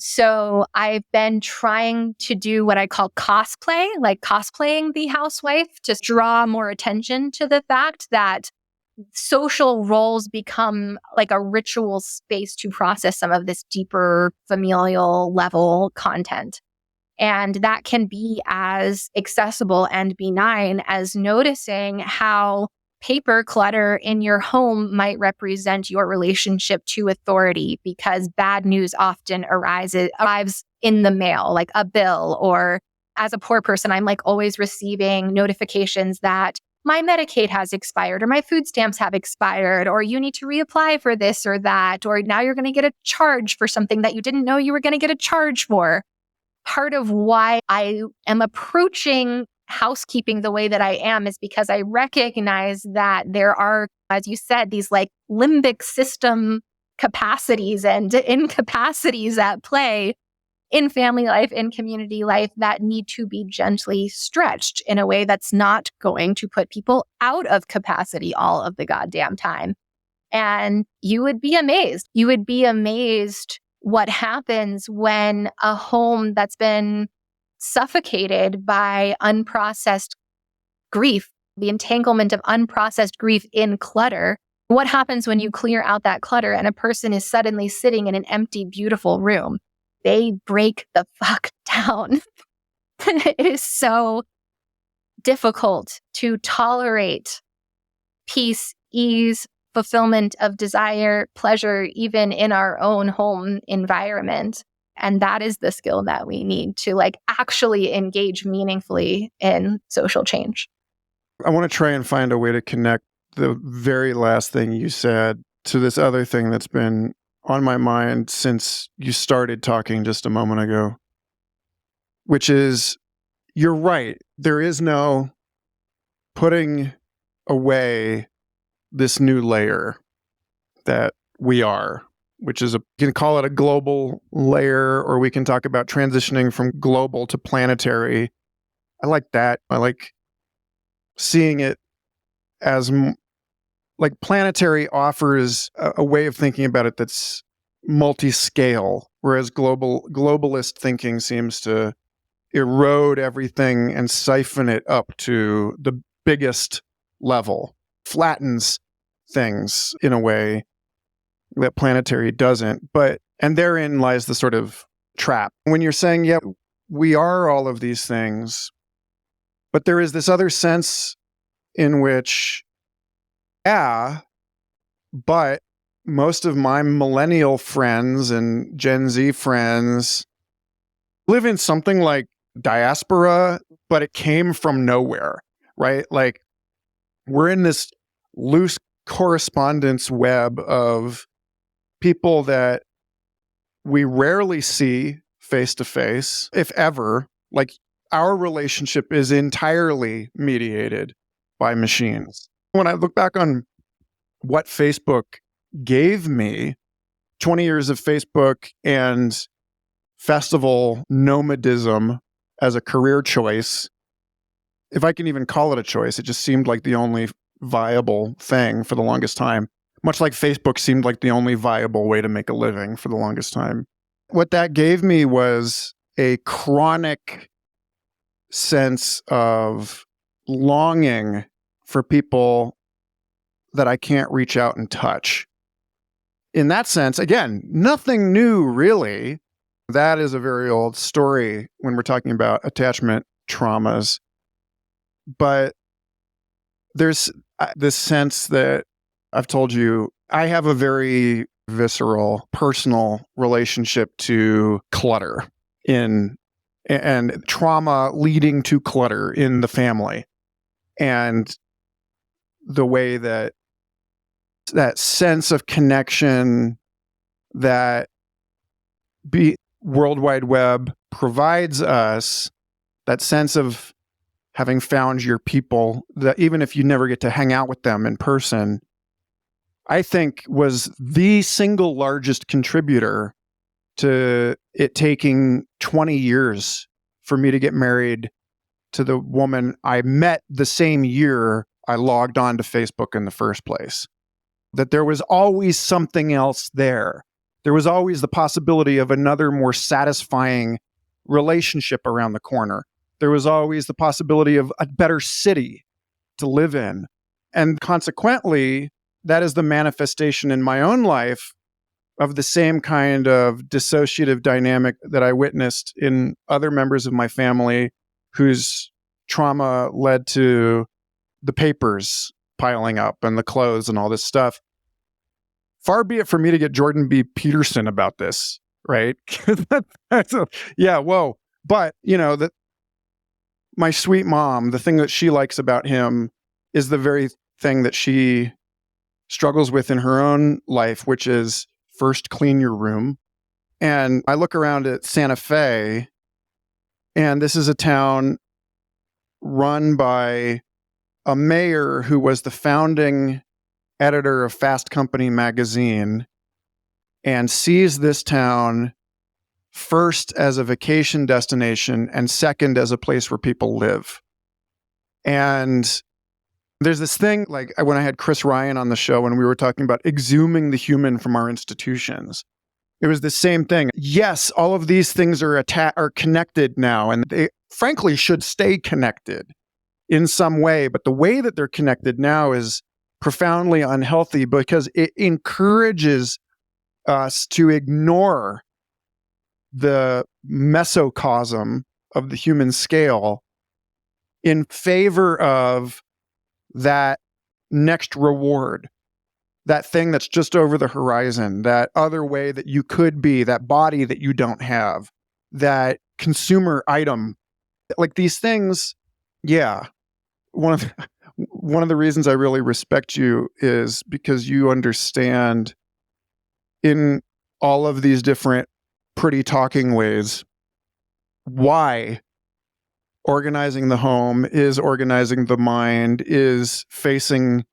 S1: So I've been trying to do what I call cosplay, like cosplaying the housewife, to draw more attention to the fact that social roles become like a ritual space to process some of this deeper familial level content. And that can be as accessible and benign as noticing how paper clutter in your home might represent your relationship to authority, because bad news often arrives in the mail, like a bill, or as a poor person, I'm like always receiving notifications that my Medicaid has expired, or my food stamps have expired, or you need to reapply for this or that, or now you're going to get a charge for something that you didn't know you were going to get a charge for. Part of why I am approaching housekeeping the way that I am is because I recognize that there are, as you said, these like limbic system capacities and incapacities at play in family life, in community life, that need to be gently stretched in a way that's not going to put people out of capacity all of the goddamn time. And you would be amazed. You would be amazed what happens when a home that's been suffocated by unprocessed grief, the entanglement of unprocessed grief in clutter. What happens when you clear out that clutter and a person is suddenly sitting in an empty, beautiful room? They break the fuck down. It is so difficult to tolerate peace, ease, fulfillment of desire, pleasure, even in our own home environment. And that is the skill that we need to like actually engage meaningfully in social change.
S2: I want to try and find a way to connect the very last thing you said to this other thing that's been on my mind since you started talking just a moment ago, which is, you're right. There is no putting away this new layer that we are, which is you can call it a global layer, or we can talk about transitioning from global to planetary. I like that. I like seeing it as like planetary offers a way of thinking about it that's multi-scale, whereas globalist thinking seems to erode everything and siphon it up to the biggest level, flattens things in a way that planetary doesn't. And therein lies the sort of trap. When you're saying, yeah, we are all of these things, but there is this other sense in which, yeah, but most of my millennial friends and Gen Z friends live in something like diaspora, but it came from nowhere, right? Like, we're in this loose correspondence web of people that we rarely see face to face, if ever. Like, our relationship is entirely mediated by machines. When I look back on what Facebook gave me, 20 years of Facebook and festival nomadism as a career choice, if I can even call it a choice, it just seemed like the only viable thing for the longest time. Much like Facebook seemed like the only viable way to make a living for the longest time. What that gave me was a chronic sense of longing for people that I can't reach out and touch. In that sense, again, nothing new really. That is a very old story when we're talking about attachment traumas. But there's this sense that I've told you, I have a very visceral, personal relationship to clutter and trauma leading to clutter in the family. And the way that sense of connection that World Wide Web provides us, that sense of having found your people, that even if you never get to hang out with them in person, I think was the single largest contributor to it taking 20 years for me to get married to the woman I met the same year I logged on to Facebook in the first place. That there was always something else there. There was always the possibility of another more satisfying relationship around the corner. There was always the possibility of a better city to live in. And consequently, that is the manifestation in my own life of the same kind of dissociative dynamic that I witnessed in other members of my family whose trauma led to the papers piling up and the clothes and all this stuff. Far be it for me to get Jordan B. Peterson about this, right? Yeah, whoa. But, my sweet mom, the thing that she likes about him is the very thing that she struggles with in her own life, which is first clean your room. And I look around at Santa Fe, and this is a town run by a mayor who was the founding editor of Fast Company magazine and sees this town first as a vacation destination and second as a place where people live. And there's this thing, like when I had Chris Ryan on the show and we were talking about exhuming the human from our institutions, it was the same thing. Yes, all of these things are connected now, and they frankly should stay connected in some way. But the way that they're connected now is profoundly unhealthy because it encourages us to ignore the mesocosm of the human scale in favor of that next reward, that thing that's just over the horizon, that other way that you could be, that body that you don't have, that consumer item. Like these things, yeah. One of the reasons I really respect you is because you understand in all of these different pretty talking ways why organizing the home is organizing the mind, is facing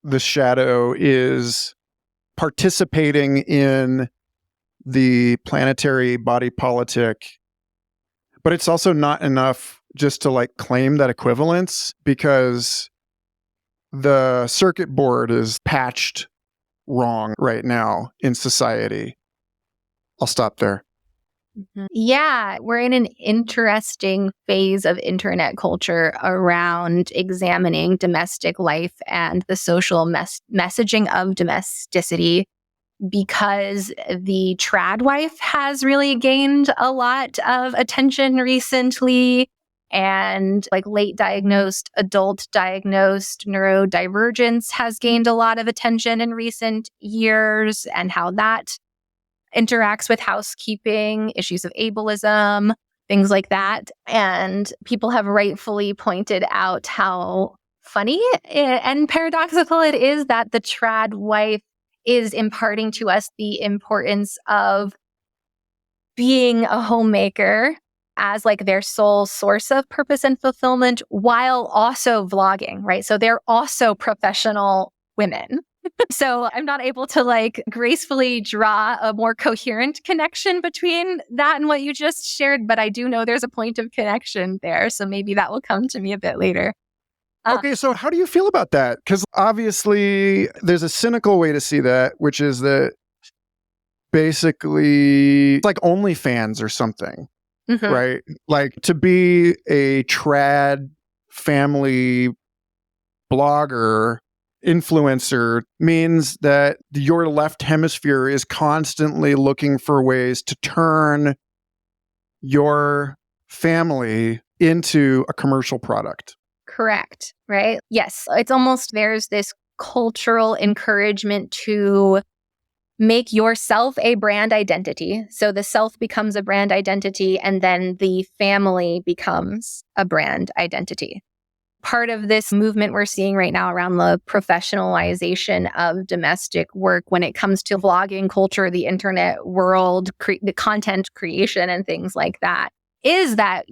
S2: the shadow, is participating in the planetary body politic. But it's also not enough just to claim that equivalence, because the circuit board is patched wrong right now in society. I'll stop there.
S1: Mm-hmm. Yeah, we're in an interesting phase of internet culture around examining domestic life and the social messaging of domesticity, because the trad wife has really gained a lot of attention recently, and late diagnosed, adult diagnosed neurodivergence has gained a lot of attention in recent years, and how that interacts with housekeeping, issues of ableism, things like that. And people have rightfully pointed out how funny and paradoxical it is that the trad wife is imparting to us the importance of being a homemaker as their sole source of purpose and fulfillment, while also vlogging, right? So they're also professional women. So I'm not able to gracefully draw a more coherent connection between that and what you just shared, but I do know there's a point of connection there. So maybe that will come to me a bit later.
S2: Okay, so how do you feel about that? Because obviously there's a cynical way to see that, which is that basically it's like OnlyFans or something, right? To be a trad family blogger, influencer means that your left hemisphere is constantly looking for ways to turn your family into a commercial product.
S1: Correct, right? Yes, it's almost there's this cultural encouragement to make yourself a brand identity. So the self becomes a brand identity, and then the family becomes a brand identity. Part of this movement we're seeing right now around the professionalization of domestic work when it comes to vlogging culture, the internet world, the content creation and things like that, is that,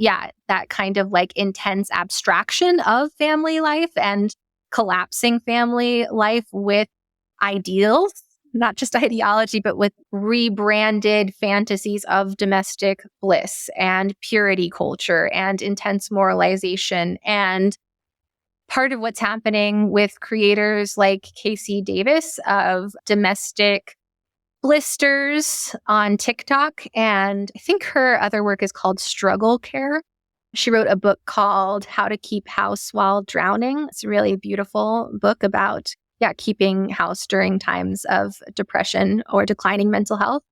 S1: that kind of intense abstraction of family life and collapsing family life with ideals, not just ideology, but with rebranded fantasies of domestic bliss and purity culture and intense moralization. And part of what's happening with creators like Casey Davis of domestic Blisters on TikTok. And I think her other work is called Struggle Care. She wrote a book called How to Keep House While Drowning. It's a really beautiful book about, keeping house during times of depression or declining mental health.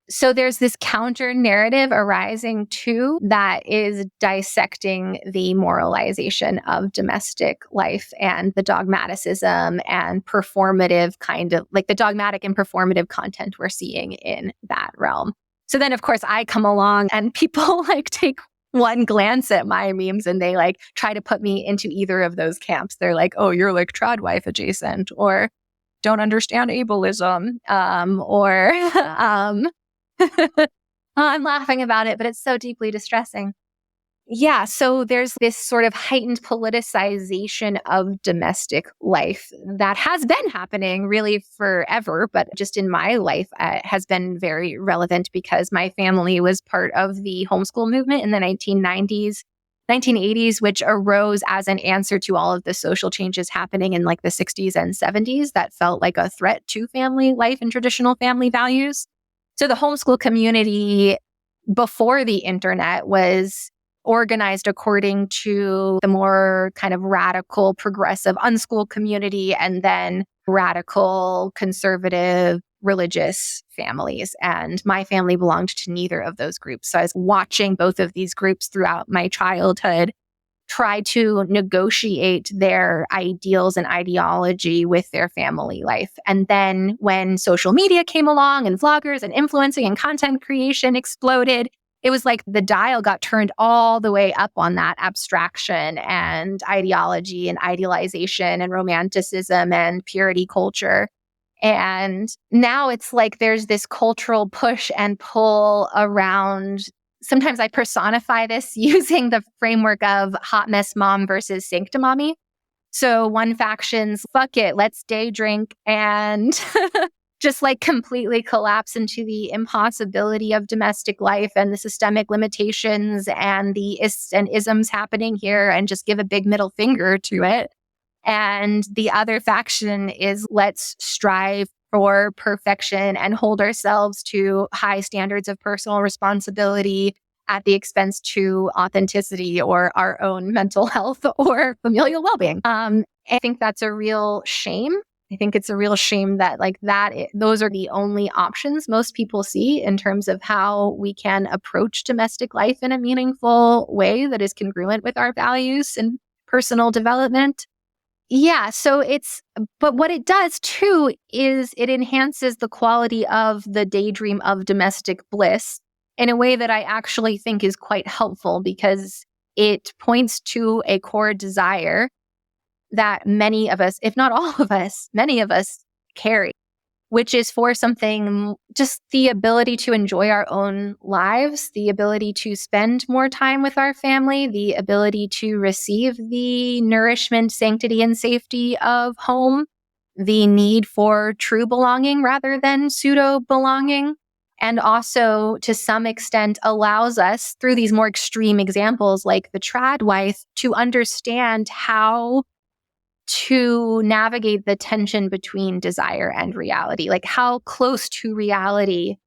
S1: So there's this counter narrative arising too that is dissecting the moralization of domestic life and the dogmaticism and performative kind of like the dogmatic and performative content we're seeing in that realm. So then, of course, I come along and people take one glance at my memes and they try to put me into either of those camps. They're like, oh, you're trad wife adjacent, or don't understand ableism, or I'm laughing about it, but it's so deeply distressing. Yeah, so there's this sort of heightened politicization of domestic life that has been happening really forever, but just in my life has been very relevant because my family was part of the homeschool movement in the 1980s, which arose as an answer to all of the social changes happening in the 60s and 70s that felt like a threat to family life and traditional family values. So the homeschool community before the internet was organized according to the more kind of radical, progressive, unschooled community, and then radical, conservative, religious families. And my family belonged to neither of those groups. So I was watching both of these groups throughout my childhood try to negotiate their ideals and ideology with their family life. And then when social media came along and vloggers and influencing and content creation exploded, it was like the dial got turned all the way up on that abstraction and ideology and idealization and romanticism and purity culture. And now it's like there's this cultural push and pull around. Sometimes I personify this using the framework of hot mess mom versus sanctimommy. So one faction's, fuck it, let's day drink and just completely collapse into the impossibility of domestic life and the systemic limitations and the ists and isms happening here and just give a big middle finger to it. And the other faction is let's strive for perfection and hold ourselves to high standards of personal responsibility at the expense to authenticity or our own mental health or familial well-being. I think that's a real shame. I think it's a real shame that those are the only options most people see in terms of how we can approach domestic life in a meaningful way that is congruent with our values and personal development. Yeah, but what it does too is it enhances the quality of the daydream of domestic bliss in a way that I actually think is quite helpful because it points to a core desire that many of us, if not all of us, many of us carry, which is for something, just the ability to enjoy our own lives, the ability to spend more time with our family, the ability to receive the nourishment, sanctity, and safety of home, the need for true belonging rather than pseudo belonging, and also to some extent allows us through these more extreme examples like the trad wife to understand how to navigate the tension between desire and reality. How close to reality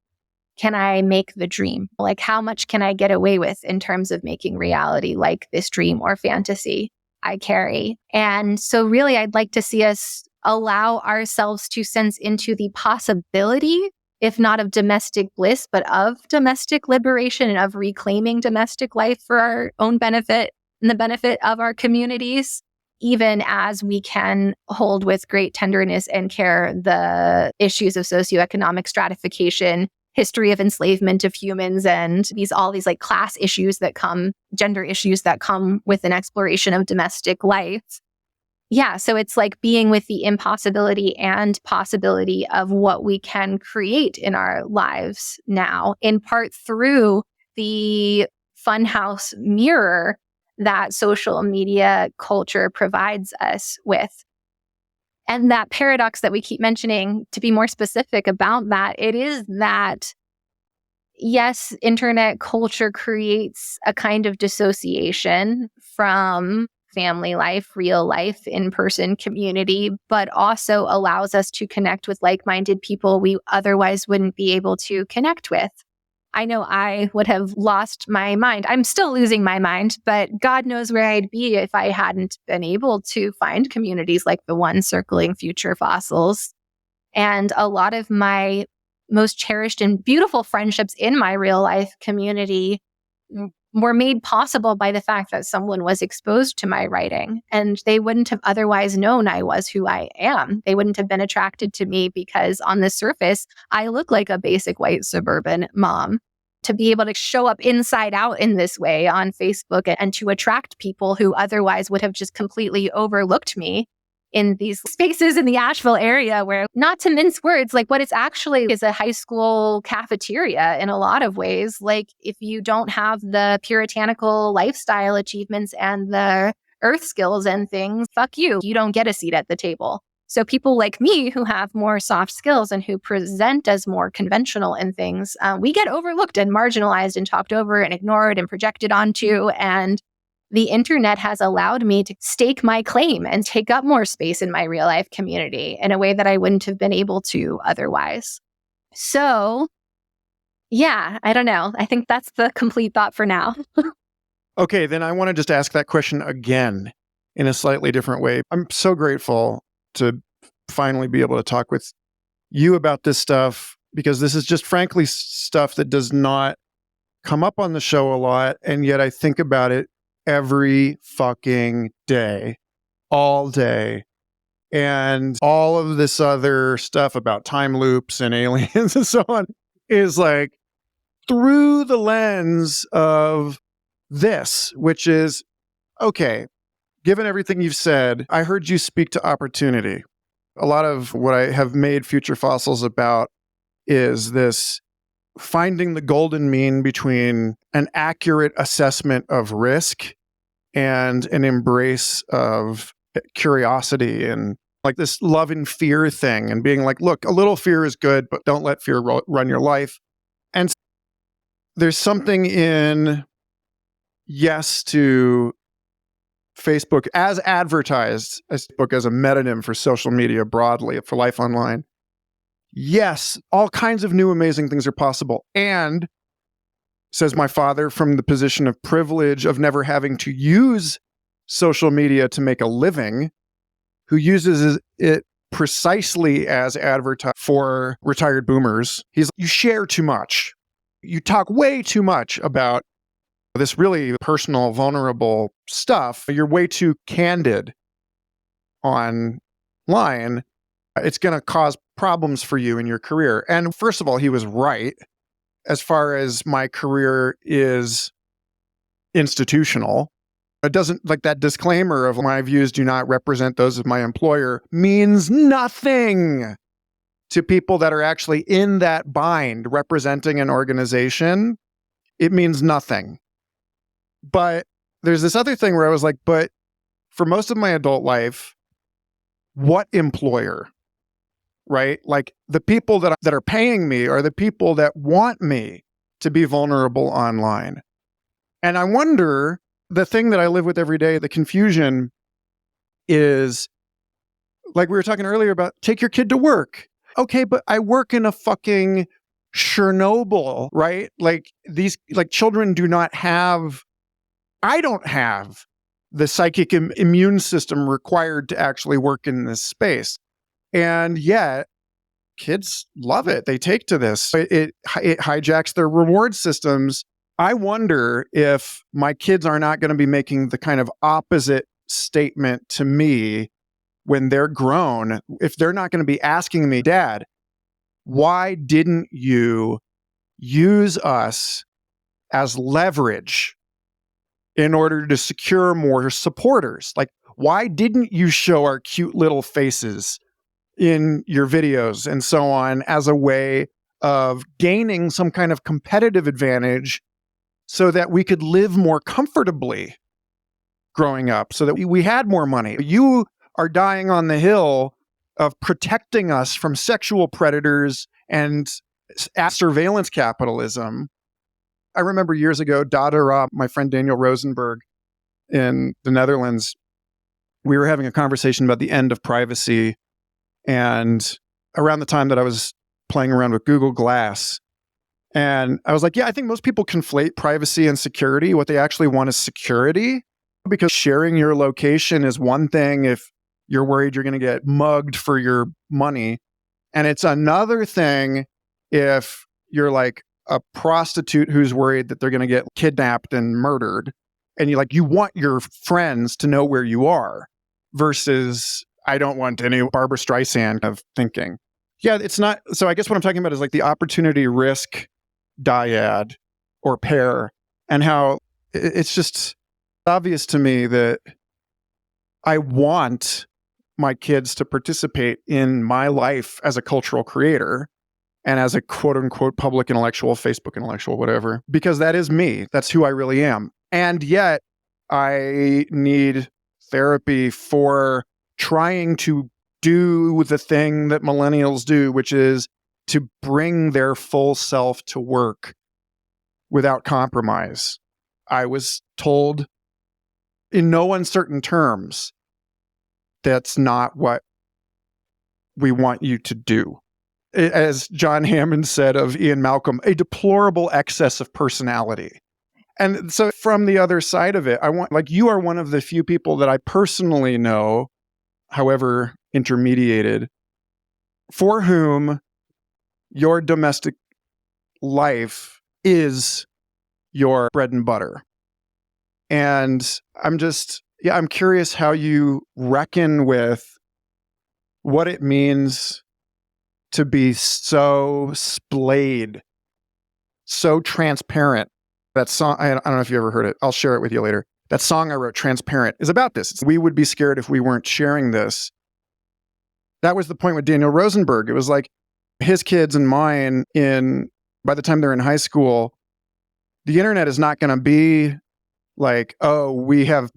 S1: can I make the dream? How much can I get away with in terms of making reality this dream or fantasy I carry? And so really, I'd like to see us allow ourselves to sense into the possibility, if not of domestic bliss, but of domestic liberation and of reclaiming domestic life for our own benefit and the benefit of our communities, even as we can hold with great tenderness and care the issues of socioeconomic stratification, history of enslavement of humans, and all these class issues that come, gender issues that come with an exploration of domestic life. Yeah, so it's being with the impossibility and possibility of what we can create in our lives now, in part through the funhouse mirror that social media culture provides us with. And that paradox that we keep mentioning, to be more specific about that, it is that, yes, internet culture creates a kind of dissociation from family life, real life, in-person community, but also allows us to connect with like-minded people we otherwise wouldn't be able to connect with. I know I would have lost my mind. I'm still losing my mind, but God knows where I'd be if I hadn't been able to find communities like the one circling future fossils. And a lot of my most cherished and beautiful friendships in my real life community were made possible by the fact that someone was exposed to my writing, and they wouldn't have otherwise known I was who I am. They wouldn't have been attracted to me because on the surface, I look like a basic white suburban mom. To be able to show up inside out in this way on Facebook and to attract people who otherwise would have just completely overlooked me in these spaces in the Asheville area where, not to mince words, like what it's actually is a high school cafeteria in a lot of ways. Like if you don't have the puritanical lifestyle achievements and the earth skills and things, fuck you. You don't get a seat at the table. So people like me who have more soft skills and who present as more conventional in things, we get overlooked and marginalized and talked over and ignored and projected onto. And the internet has allowed me to stake my claim and take up more space in my real life community in a way that I wouldn't have been able to otherwise. So, yeah, I don't know. I think that's the complete thought for now.
S2: Okay, then I want to just ask that question again in a slightly different way. I'm so grateful to finally be able to talk with you about this stuff, because this is just frankly stuff that does not come up on the show a lot. And yet I think about it every fucking day, all day. And all of this other stuff about time loops and aliens and so on is like through the lens of this, which is, okay, given everything you've said, I heard you speak to opportunity. A lot of what I have made Future Fossils about is this finding the golden mean between an accurate assessment of risk and an embrace of curiosity, and like this love and fear thing, and being like, look, a little fear is good, but don't let fear run your life. And there's something in yes to Facebook as advertised, Facebook as a metonym for social media broadly, for life online. Yes, all kinds of new amazing things are possible. And, says my father, from the position of privilege of never having to use social media to make a living, who uses it precisely as advertised for retired boomers. You share too much. You talk way too much about this really personal, vulnerable stuff. You're way too candid online. It's going to cause problems for you in your career. And first of all, he was right. As far as my career is institutional, it doesn't, like, that disclaimer of my views do not represent those of my employer means nothing to people that are actually in that bind representing an organization. It means nothing. But there's this other thing where I was like, but for most of my adult life, what employer? Right? Like, the people that are paying me are the people that want me to be vulnerable online. And I wonder, the thing that I live with every day, the confusion is, like we were talking earlier about, take your kid to work. Okay, but I work in a fucking Chernobyl, right? Like, these, like, children do not have, I don't have the psychic immune system required to actually work in this space. And yet, kids love it. They take to this. It hijacks their reward systems. I wonder if my kids are not going to be making the kind of opposite statement to me when they're grown, if they're not going to be asking me, Dad, why didn't you use us as leverage in order to secure more supporters? Like, why didn't you show our cute little faces in your videos and so on as a way of gaining some kind of competitive advantage so that we could live more comfortably growing up, so that we had more money? You are dying on the hill of protecting us from sexual predators and surveillance capitalism. I remember years ago, my friend Daniel Rosenberg in the Netherlands, we were having a conversation about the end of privacy. And around the time that I was playing around with Google Glass, and I was like, yeah, I think most people conflate privacy and security. What they actually want is security, because sharing your location is one thing if you're worried you're going to get mugged for your money. And it's another thing if you're like a prostitute who's worried that they're going to get kidnapped and murdered. And you want your friends to know where you are, versus I don't want any Barbara Streisand of thinking. Yeah, it's not. So I guess what I'm talking about is like the opportunity risk dyad or pair, and how it's just obvious to me that I want my kids to participate in my life as a cultural creator and as a quote unquote public intellectual, Facebook intellectual, whatever, because that is me. That's who I really am. And yet I need therapy for trying to do the thing that millennials do, which is to bring their full self to work without compromise. I was told in no uncertain terms, that's not what we want you to do. As John Hammond said of Ian Malcolm, a deplorable excess of personality. And so from the other side of it, you are one of the few people that I personally know, however intermediated, for whom your domestic life is your bread and butter. And I'm curious how you reckon with what it means to be so splayed, so transparent. That song, I don't know if you ever heard it. I'll share it with you later. That song I wrote, Transparent, is about this. We would be scared if we weren't sharing this. That was the point with Daniel Rosenberg. It was like his kids and mine, by the time they're in high school, the internet is not going to be like, oh, we have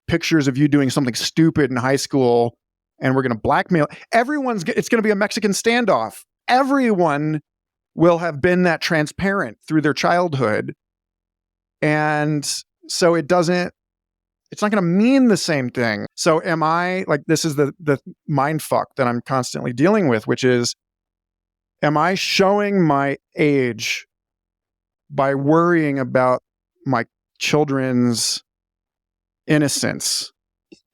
S2: pictures of you doing something stupid in high school and we're going to blackmail. It's going to be a Mexican standoff. Everyone will have been that transparent through their childhood. And so it's not going to mean the same thing. So am I, this is the mind fuck that I'm constantly dealing with, which is, am I showing my age by worrying about my children's innocence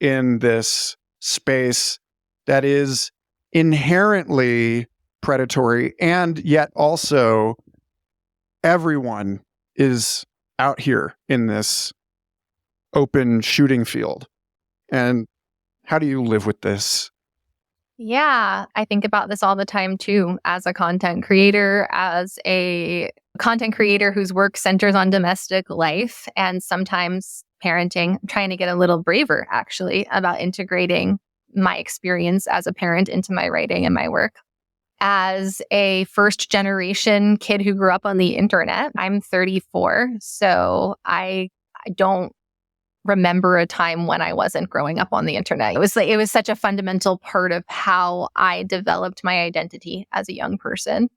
S2: in this space that is inherently predatory, and yet also everyone is out here in this open shooting field? And how do you live with this?
S1: Yeah, I think about this all the time too, as a content creator, whose work centers on domestic life and sometimes parenting. I'm trying to get a little braver, actually, about integrating my experience as a parent into my writing and my work. As a first generation kid who grew up on the internet, I'm 34, so I don't remember a time when I wasn't growing up on the internet. It was such a fundamental part of how I developed my identity as a young person.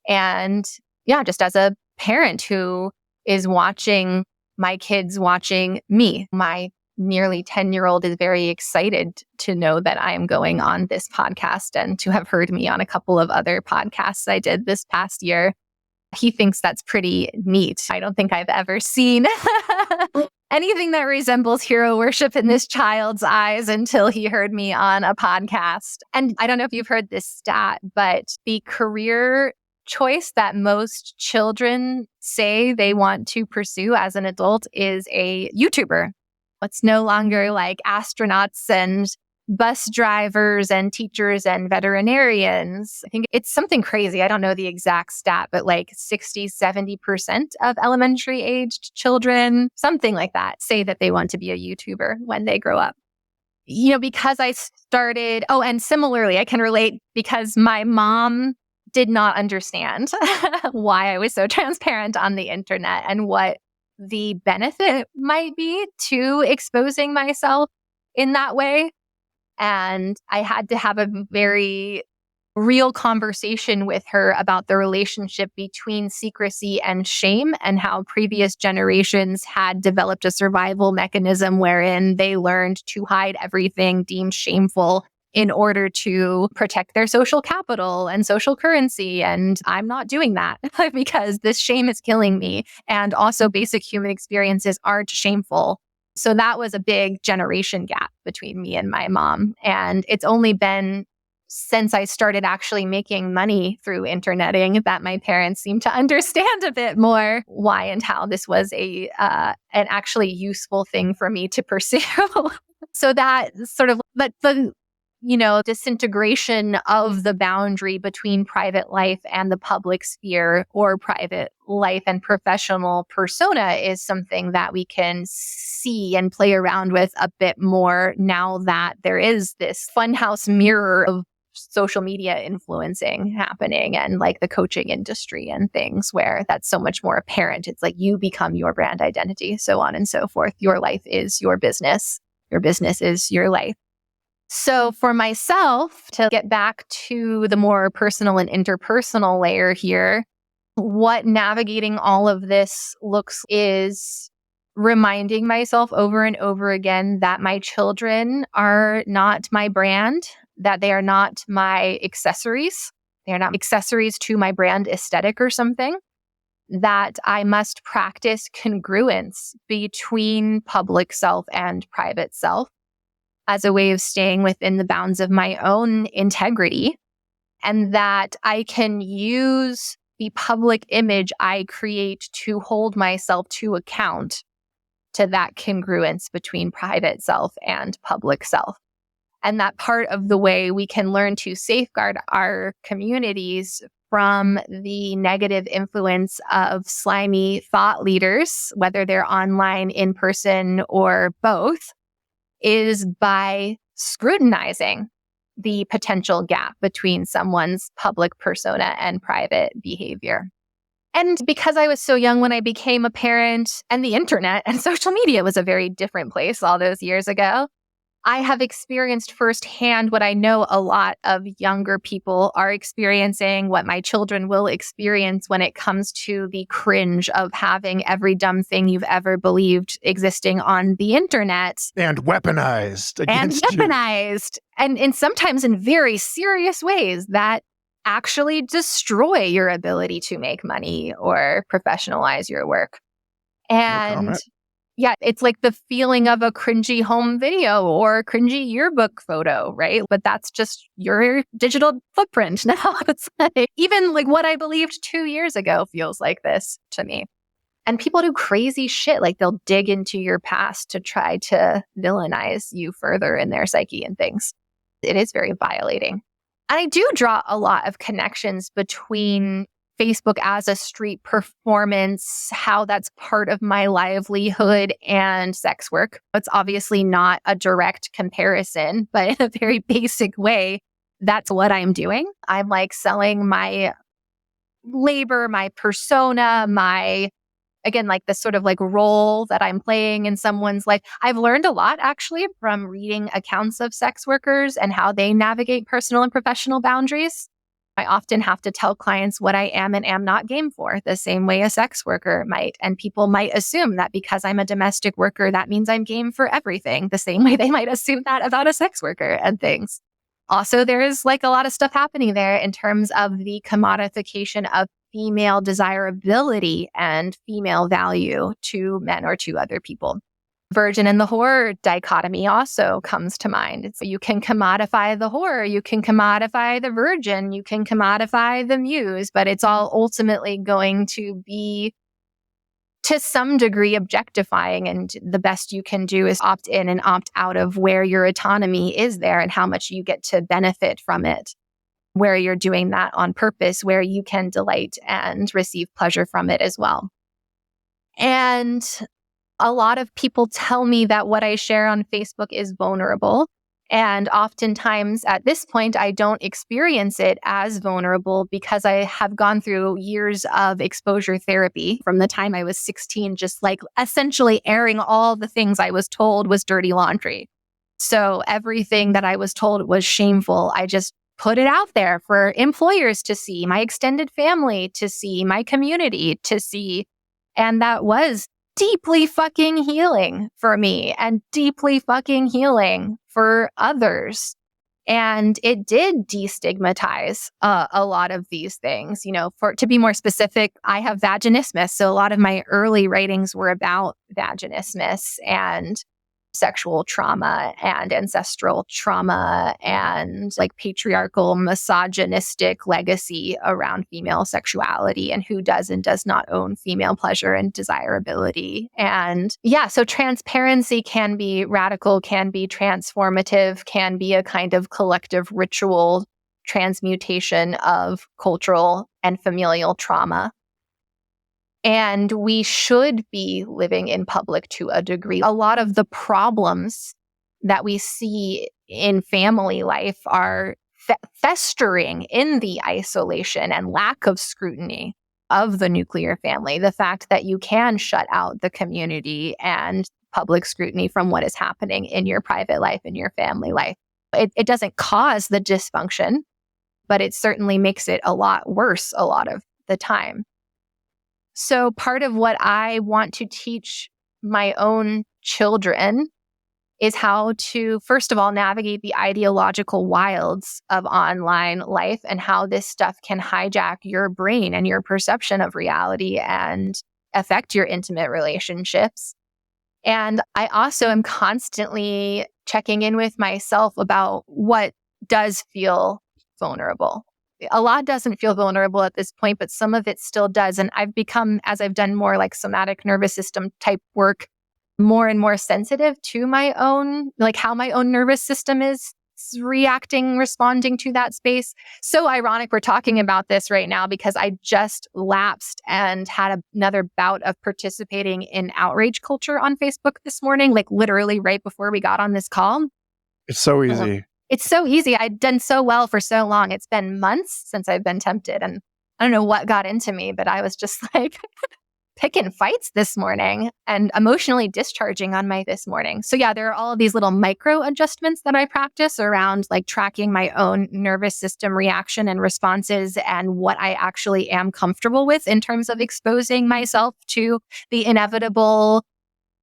S1: And yeah, just as a parent who is watching my kids watching me, my nearly 10-year-old is very excited to know that I am going on this podcast and to have heard me on a couple of other podcasts I did this past year. He thinks that's pretty neat. I don't think I've ever seen anything that resembles hero worship in this child's eyes until he heard me on a podcast. And I don't know if you've heard this stat, but the career choice that most children say they want to pursue as an adult is a YouTuber. It's no longer like astronauts and bus drivers and teachers and veterinarians. I think it's something crazy. I don't know the exact stat, but like 60-70% of elementary aged children, something like that, say that they want to be a YouTuber when they grow up. Because I started, and similarly, I can relate because my mom did not understand why I was so transparent on the internet and what the benefit might be to exposing myself in that way. And I had to have a very real conversation with her about the relationship between secrecy and shame and how previous generations had developed a survival mechanism wherein they learned to hide everything deemed shameful in order to protect their social capital and social currency. And I'm not doing that because this shame is killing me. And also basic human experiences aren't shameful. So that was a big generation gap between me and my mom. And it's only been since I started actually making money through interneting that my parents seem to understand a bit more why and how this was an actually useful thing for me to pursue. So that sort of, but the disintegration of the boundary between private life and the public sphere or private life and professional persona is something that we can see and play around with a bit more now that there is this funhouse mirror of social media influencing happening and like the coaching industry and things where that's so much more apparent. It's like you become your brand identity, so on and so forth. Your life is your business. Your business is your life. So for myself, to get back to the more personal and interpersonal layer here, what navigating all of this looks is reminding myself over and over again that my children are not my brand, that they are not my accessories. They are not accessories to my brand aesthetic or something, that I must practice congruence between public self and private self as a way of staying within the bounds of my own integrity, and that I can use the public image I create to hold myself to account to that congruence between private self and public self. And that part of the way we can learn to safeguard our communities from the negative influence of slimy thought leaders, whether they're online, in person, or both, is by scrutinizing the potential gap between someone's public persona and private behavior. And because I was so young when I became a parent, and the internet and social media was a very different place all those years ago, I have experienced firsthand what I know a lot of younger people are experiencing, what my children will experience when it comes to the cringe of having every dumb thing you've ever believed existing on the internet.
S2: And weaponized against you.
S1: And sometimes in very serious ways that actually destroy your ability to make money or professionalize your work. And yeah, it's like the feeling of a cringy home video or a cringy yearbook photo, right? But that's just your digital footprint now. It's like, even like what I believed 2 years ago feels like this to me. And people do crazy shit, like they'll dig into your past to try to villainize you further in their psyche and things. It is very violating. And I do draw a lot of connections between Facebook as a street performance, how that's part of my livelihood, and sex work. It's obviously not a direct comparison, but in a very basic way, that's what I'm doing. I'm like selling my labor, my persona, again, like the sort of like role that I'm playing in someone's life. I've learned a lot actually from reading accounts of sex workers and how they navigate personal and professional boundaries. I often have to tell clients what I am and am not game for, the same way a sex worker might. And people might assume that because I'm a domestic worker, that means I'm game for everything, the same way they might assume that about a sex worker and things. Also, there is like a lot of stuff happening there in terms of the commodification of female desirability and female value to men or to other people. Virgin and the whore dichotomy also comes to mind. It's, you can commodify the whore, you can commodify the virgin, you can commodify the muse, but it's all ultimately going to be to some degree objectifying. And the best you can do is opt in and opt out of where your autonomy is there and how much you get to benefit from it, where you're doing that on purpose, where you can delight and receive pleasure from it as well. And a lot of people tell me that what I share on Facebook is vulnerable. And oftentimes at this point, I don't experience it as vulnerable because I have gone through years of exposure therapy from the time I was 16, just like essentially airing all the things I was told was dirty laundry. So everything that I was told was shameful, I just put it out there for employers to see, my extended family to see, my community to see. And that was deeply fucking healing for me and deeply fucking healing for others. And it did destigmatize a lot of these things. To be more specific, I have vaginismus. So a lot of my early writings were about vaginismus and sexual trauma and ancestral trauma and like patriarchal misogynistic legacy around female sexuality and who does and does not own female pleasure and desirability. And so transparency can be radical, can be transformative, can be a kind of collective ritual transmutation of cultural and familial trauma. And we should be living in public to a degree. A lot of the problems that we see in family life are festering in the isolation and lack of scrutiny of the nuclear family. The fact that you can shut out the community and public scrutiny from what is happening in your private life, in your family life. It doesn't cause the dysfunction, but it certainly makes it a lot worse a lot of the time. So part of what I want to teach my own children is how to, first of all, navigate the ideological wilds of online life and how this stuff can hijack your brain and your perception of reality and affect your intimate relationships. And I also am constantly checking in with myself about what does feel vulnerable. A lot doesn't feel vulnerable at this point, but some of it still does. And I've become, as I've done more like somatic nervous system type work, more and more sensitive to my own, like how my own nervous system is reacting, responding to that space. So ironic we're talking about this right now because I just lapsed and had another bout of participating in outrage culture on Facebook this morning, like literally right before we got on this call.
S2: It's so easy.
S1: It's so easy. I'd done so well for so long. It's been months since I've been tempted. And I don't know what got into me, but I was just like picking fights this morning and emotionally discharging on my this morning. So there are all of these little micro adjustments that I practice around like tracking my own nervous system reaction and responses and what I actually am comfortable with in terms of exposing myself to the inevitable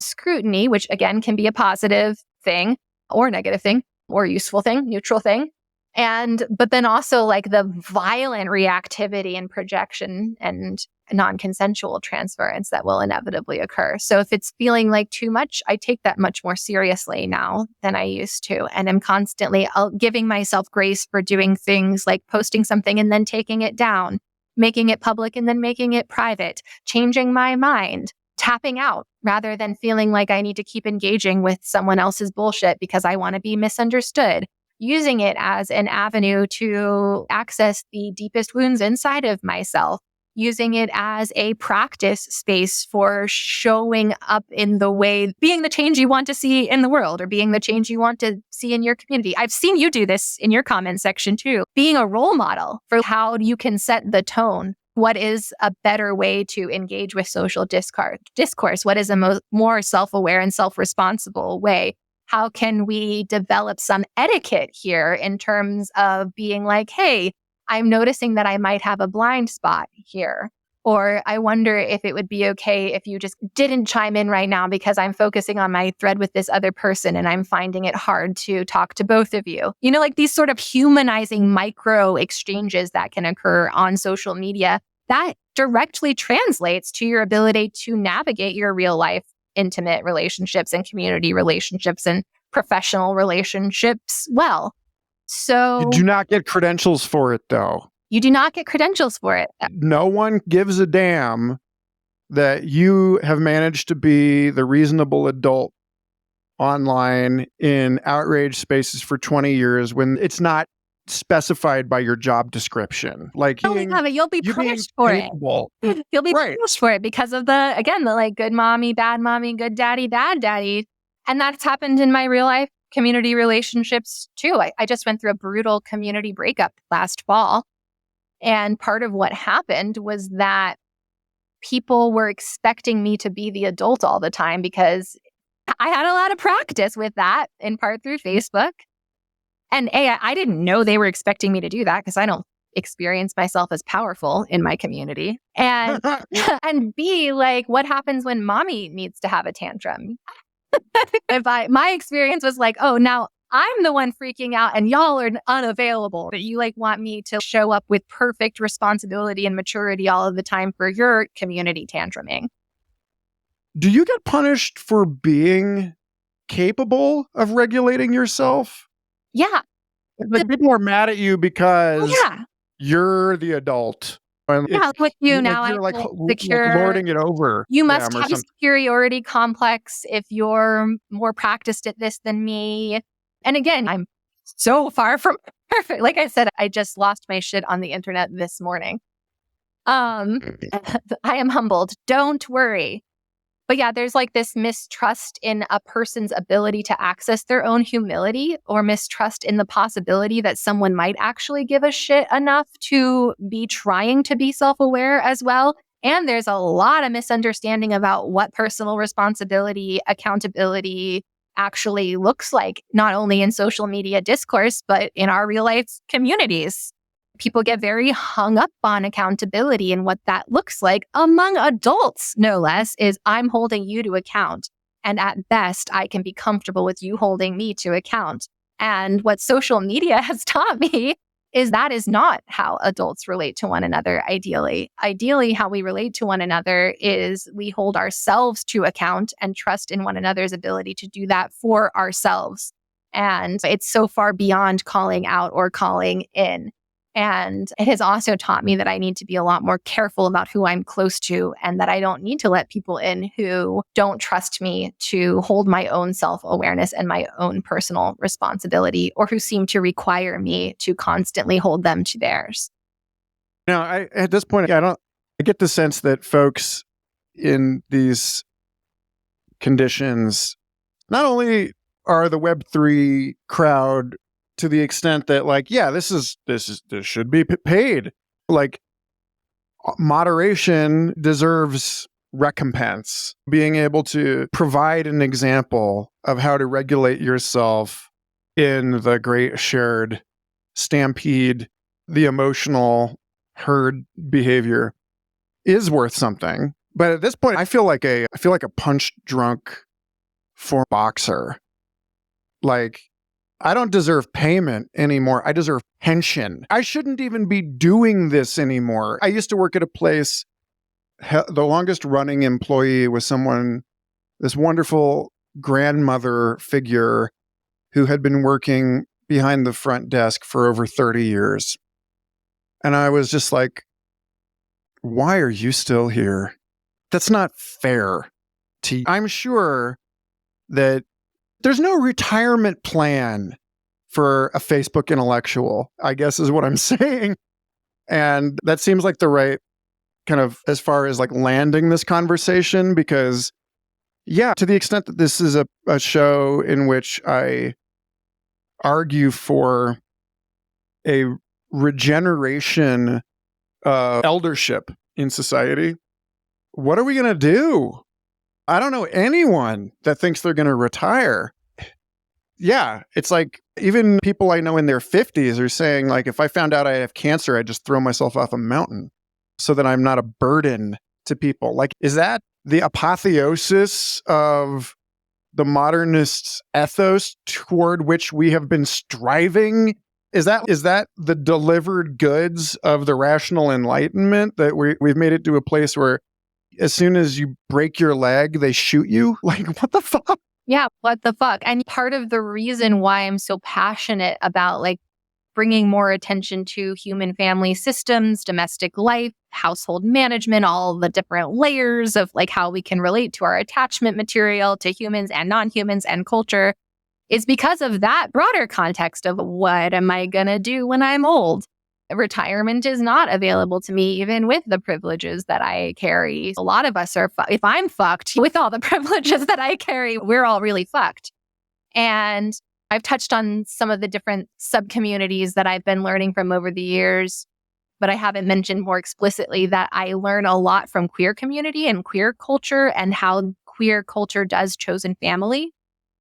S1: scrutiny, which again can be a positive thing or negative thing, or useful thing, neutral thing. But then also like the violent reactivity and projection and non-consensual transference that will inevitably occur. So if it's feeling like too much, I take that much more seriously now than I used to. And I'm constantly giving myself grace for doing things like posting something and then taking it down, making it public and then making it private, changing my mind, tapping out rather than feeling like I need to keep engaging with someone else's bullshit because I want to be misunderstood, using it as an avenue to access the deepest wounds inside of myself, using it as a practice space for showing up in the way, being the change you want to see in the world or being the change you want to see in your community. I've seen you do this in your comment section too, being a role model for how you can set the tone. What is a better way to engage with social discourse? What is a more self-aware and self-responsible way? How can we develop some etiquette here in terms of being like, hey, I'm noticing that I might have a blind spot here. Or I wonder if it would be okay if you just didn't chime in right now because I'm focusing on my thread with this other person and I'm finding it hard to talk to both of you. Like these sort of humanizing micro exchanges that can occur on social media that directly translates to your ability to navigate your real life intimate relationships and community relationships and professional relationships well. So
S2: you do not get credentials for it, though.
S1: You do not get credentials for it.
S2: No one gives a damn that you have managed to be the reasonable adult online in outrage spaces for 20 years when it's not specified by your job description. Like
S1: you'll be punished for it. You'll be punished for it because of the like good mommy, bad daddy, bad daddy. And that's happened in my real life community relationships too. I just went through a brutal community breakup last fall. And part of what happened was that people were expecting me to be the adult all the time because I had a lot of practice with that, in part through Facebook. And A, I didn't know they were expecting me to do that because I don't experience myself as powerful in my community. And and B, like, what happens when mommy needs to have a tantrum? My experience was like, oh, now I'm the one freaking out and y'all are unavailable. That you like want me to show up with perfect responsibility and maturity all of the time for your community tantruming.
S2: Do you get punished for being capable of regulating yourself?
S1: Yeah.
S2: Like people are mad at you because you're the adult. And
S1: Yeah, with you now,
S2: you're
S1: I feel secure.
S2: like lording it over.
S1: You must
S2: them or
S1: have a
S2: something.
S1: superiority complex if you're more practiced at this than me. And again, I'm so far from perfect. Like I said, I just lost my shit on the internet this morning. I am humbled. Don't worry. But yeah, there's like this mistrust in a person's ability to access their own humility, or mistrust in the possibility that someone might actually give a shit enough to be trying to be self-aware as well. And there's a lot of misunderstanding about what personal responsibility, accountability actually looks like, not only in social media discourse, but in our real life communities. People get very hung up on accountability, and what that looks like among adults, no less, is I'm holding you to account. And at best, I can be comfortable with you holding me to account. And what social media has taught me is that is not how adults relate to one another, ideally. Ideally, how we relate to one another is we hold ourselves to account and trust in one another's ability to do that for ourselves. And it's so far beyond calling out or calling in. And it has also taught me that I need to be a lot more careful about who I'm close to, and that I don't need to let people in who don't trust me to hold my own self-awareness and my own personal responsibility, or who seem to require me to constantly hold them to theirs.
S2: Now, at this point, I get the sense that folks in these conditions not only are the Web3 crowd to the extent that, like, yeah, this should be paid. Like, moderation deserves recompense. Being able to provide an example of how to regulate yourself in the great shared stampede, the emotional herd behavior, is worth something. But at this point, I feel like a punch drunk for boxer. Like, I don't deserve payment anymore. I deserve pension. I shouldn't even be doing this anymore. I used to work at a place, the longest running employee was this wonderful grandmother figure who had been working behind the front desk for over 30 years. And I was just like, why are you still here? That's not fair to you. I'm sure that there's no retirement plan for a Facebook intellectual, I guess is what I'm saying. And that seems like the right kind of, as far as like landing this conversation, because yeah, to the extent that this is a show in which I argue for a regeneration of eldership in society, what are we going to do? I don't know anyone that thinks they're going to retire. Yeah, it's like even people I know in their 50s are saying, like, if I found out I have cancer, I'd just throw myself off a mountain so that I'm not a burden to people. Like, is that the apotheosis of the modernist ethos toward which we have been striving? Is that the delivered goods of the rational enlightenment, that we've made it to a place where as soon as you break your leg, they shoot you? Like, what the fuck?
S1: Yeah, what the fuck? And part of the reason why I'm so passionate about like bringing more attention to human family systems, domestic life, household management, all the different layers of like how we can relate to our attachment material to humans and non-humans and culture, is because of that broader context of what am I going to do when I'm old? Retirement is not available to me, even with the privileges that I carry. A lot of us are, if I'm fucked with all the privileges that I carry, we're all really fucked. And I've touched on some of the different sub-communities that I've been learning from over the years, but I haven't mentioned more explicitly that I learn a lot from queer community and queer culture and how queer culture does chosen family.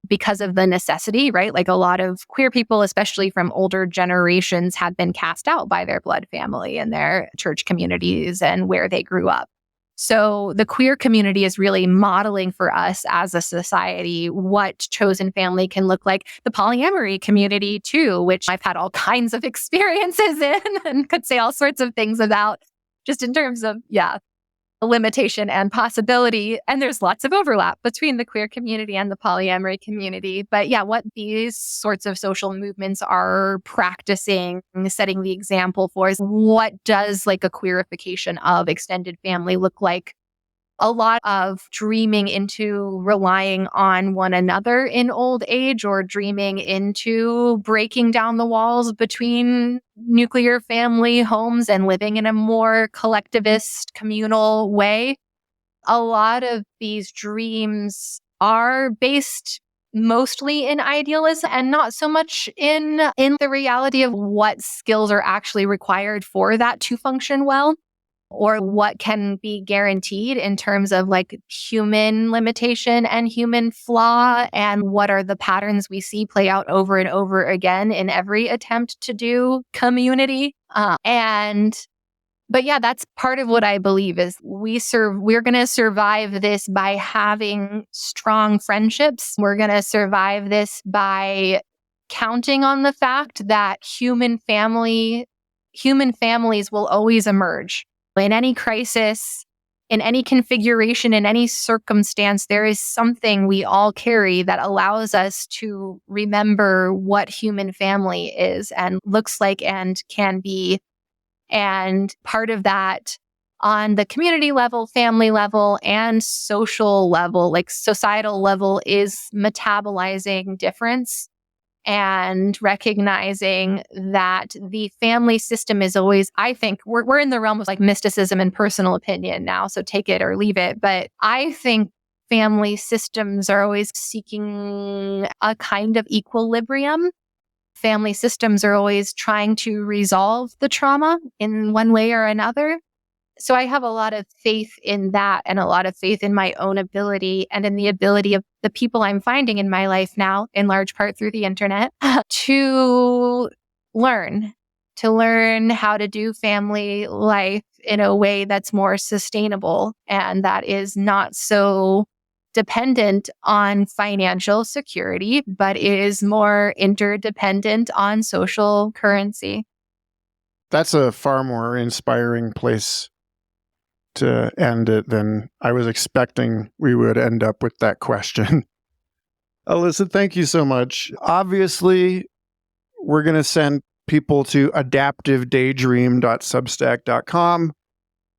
S1: because of the necessity, right? Like a lot of queer people, especially from older generations, had been cast out by their blood family and their church communities and where they grew up. So the queer community is really modeling for us as a society what chosen family can look like. The polyamory community too, which I've had all kinds of experiences in and could say all sorts of things about, just in terms of, limitation and possibility. And there's lots of overlap between the queer community and the polyamory community. But what these sorts of social movements are practicing, setting the example for, is what does like a queerification of extended family look like? A lot of dreaming into relying on one another in old age, or dreaming into breaking down the walls between nuclear family homes and living in a more collectivist, communal way. A lot of these dreams are based mostly in idealism and not so much in the reality of what skills are actually required for that to function well, or what can be guaranteed in terms of like human limitation and human flaw, and what are the patterns we see play out over and over again in every attempt to do community. But that's part of what I believe is we're going to survive this by having strong friendships. We're going to survive this by counting on the fact that human families will always emerge. In any crisis, in any configuration, in any circumstance, there is something we all carry that allows us to remember what human family is and looks like and can be. And part of that on the community level, family level, and social level, like societal level, is metabolizing difference and recognizing that the family system is always, I think, we're in the realm of like mysticism and personal opinion now, so take it or leave it. But I think family systems are always seeking a kind of equilibrium. Family systems are always trying to resolve the trauma in one way or another. So I have a lot of faith in that, and a lot of faith in my own ability and in the ability of the people I'm finding in my life now, in large part through the internet, to learn how to do family life in a way that's more sustainable and that is not so dependent on financial security, but is more interdependent on social currency.
S2: That's a far more inspiring place to end it than I was expecting we would end up with that question. Alyssa, thank you so much. Obviously, we're going to send people to adaptivedaydream.substack.com.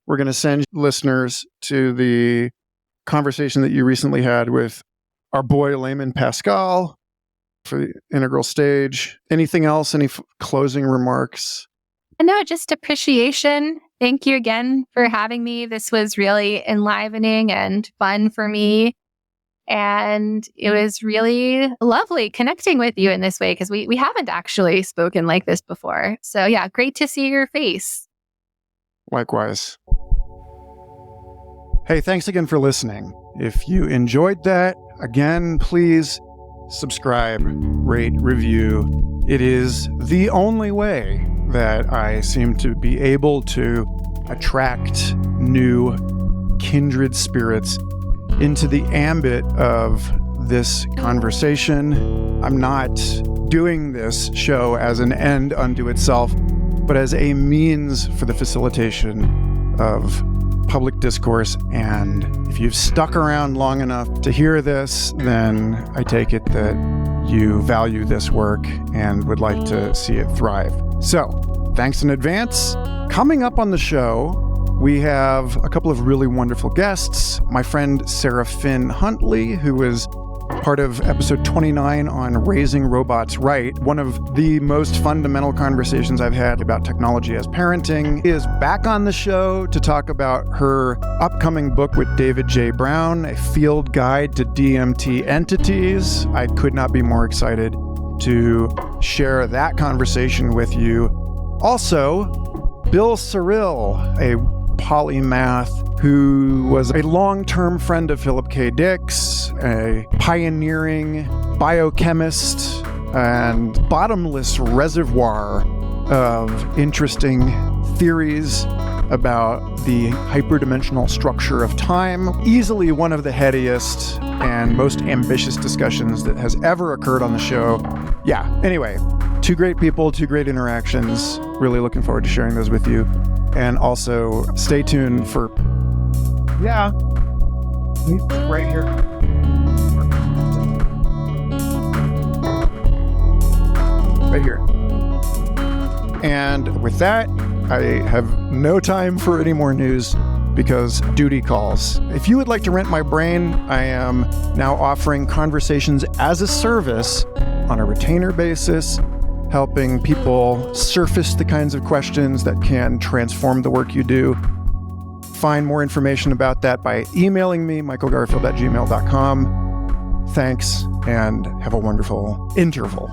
S2: We're going to send listeners to the conversation that you recently had with our boy Layman Pascal for the Integral Stage. Anything else? Any closing remarks?
S1: No, just appreciation. Thank you again for having me. This was really enlivening and fun for me. And it was really lovely connecting with you in this way, because we haven't actually spoken like this before. So great to see your face.
S2: Likewise. Hey, thanks again for listening. If you enjoyed that, again, please subscribe, rate, review. It is the only way that I seem to be able to attract new kindred spirits into the ambit of this conversation. I'm not doing this show as an end unto itself, but as a means for the facilitation of public discourse. And if you've stuck around long enough to hear this, then I take it that you value this work and would like to see it thrive. So, thanks in advance. Coming up on the show, we have a couple of really wonderful guests. My friend Sarah Finn Huntley, who is part of episode 29 on Raising Robots Right. One of the most fundamental conversations I've had about technology as parenting, is back on the show to talk about her upcoming book with David J. Brown, A Field Guide to DMT Entities. I could not be more excited to share that conversation with you. Also, Bill Cyril, a polymath who was a long-term friend of Philip K. Dick's, a pioneering biochemist and bottomless reservoir of interesting theories about the hyperdimensional structure of time. Easily one of the headiest and most ambitious discussions that has ever occurred on the show. Yeah, anyway, two great people, two great interactions. Really looking forward to sharing those with you. And also stay tuned for, right here. Right here. And with that, I have no time for any more news because duty calls. If you would like to rent my brain, I am now offering conversations as a service on a retainer basis, helping people surface the kinds of questions that can transform the work you do. Find more information about that by emailing me, michaelgarfield@gmail.com. Thanks, and have a wonderful interval.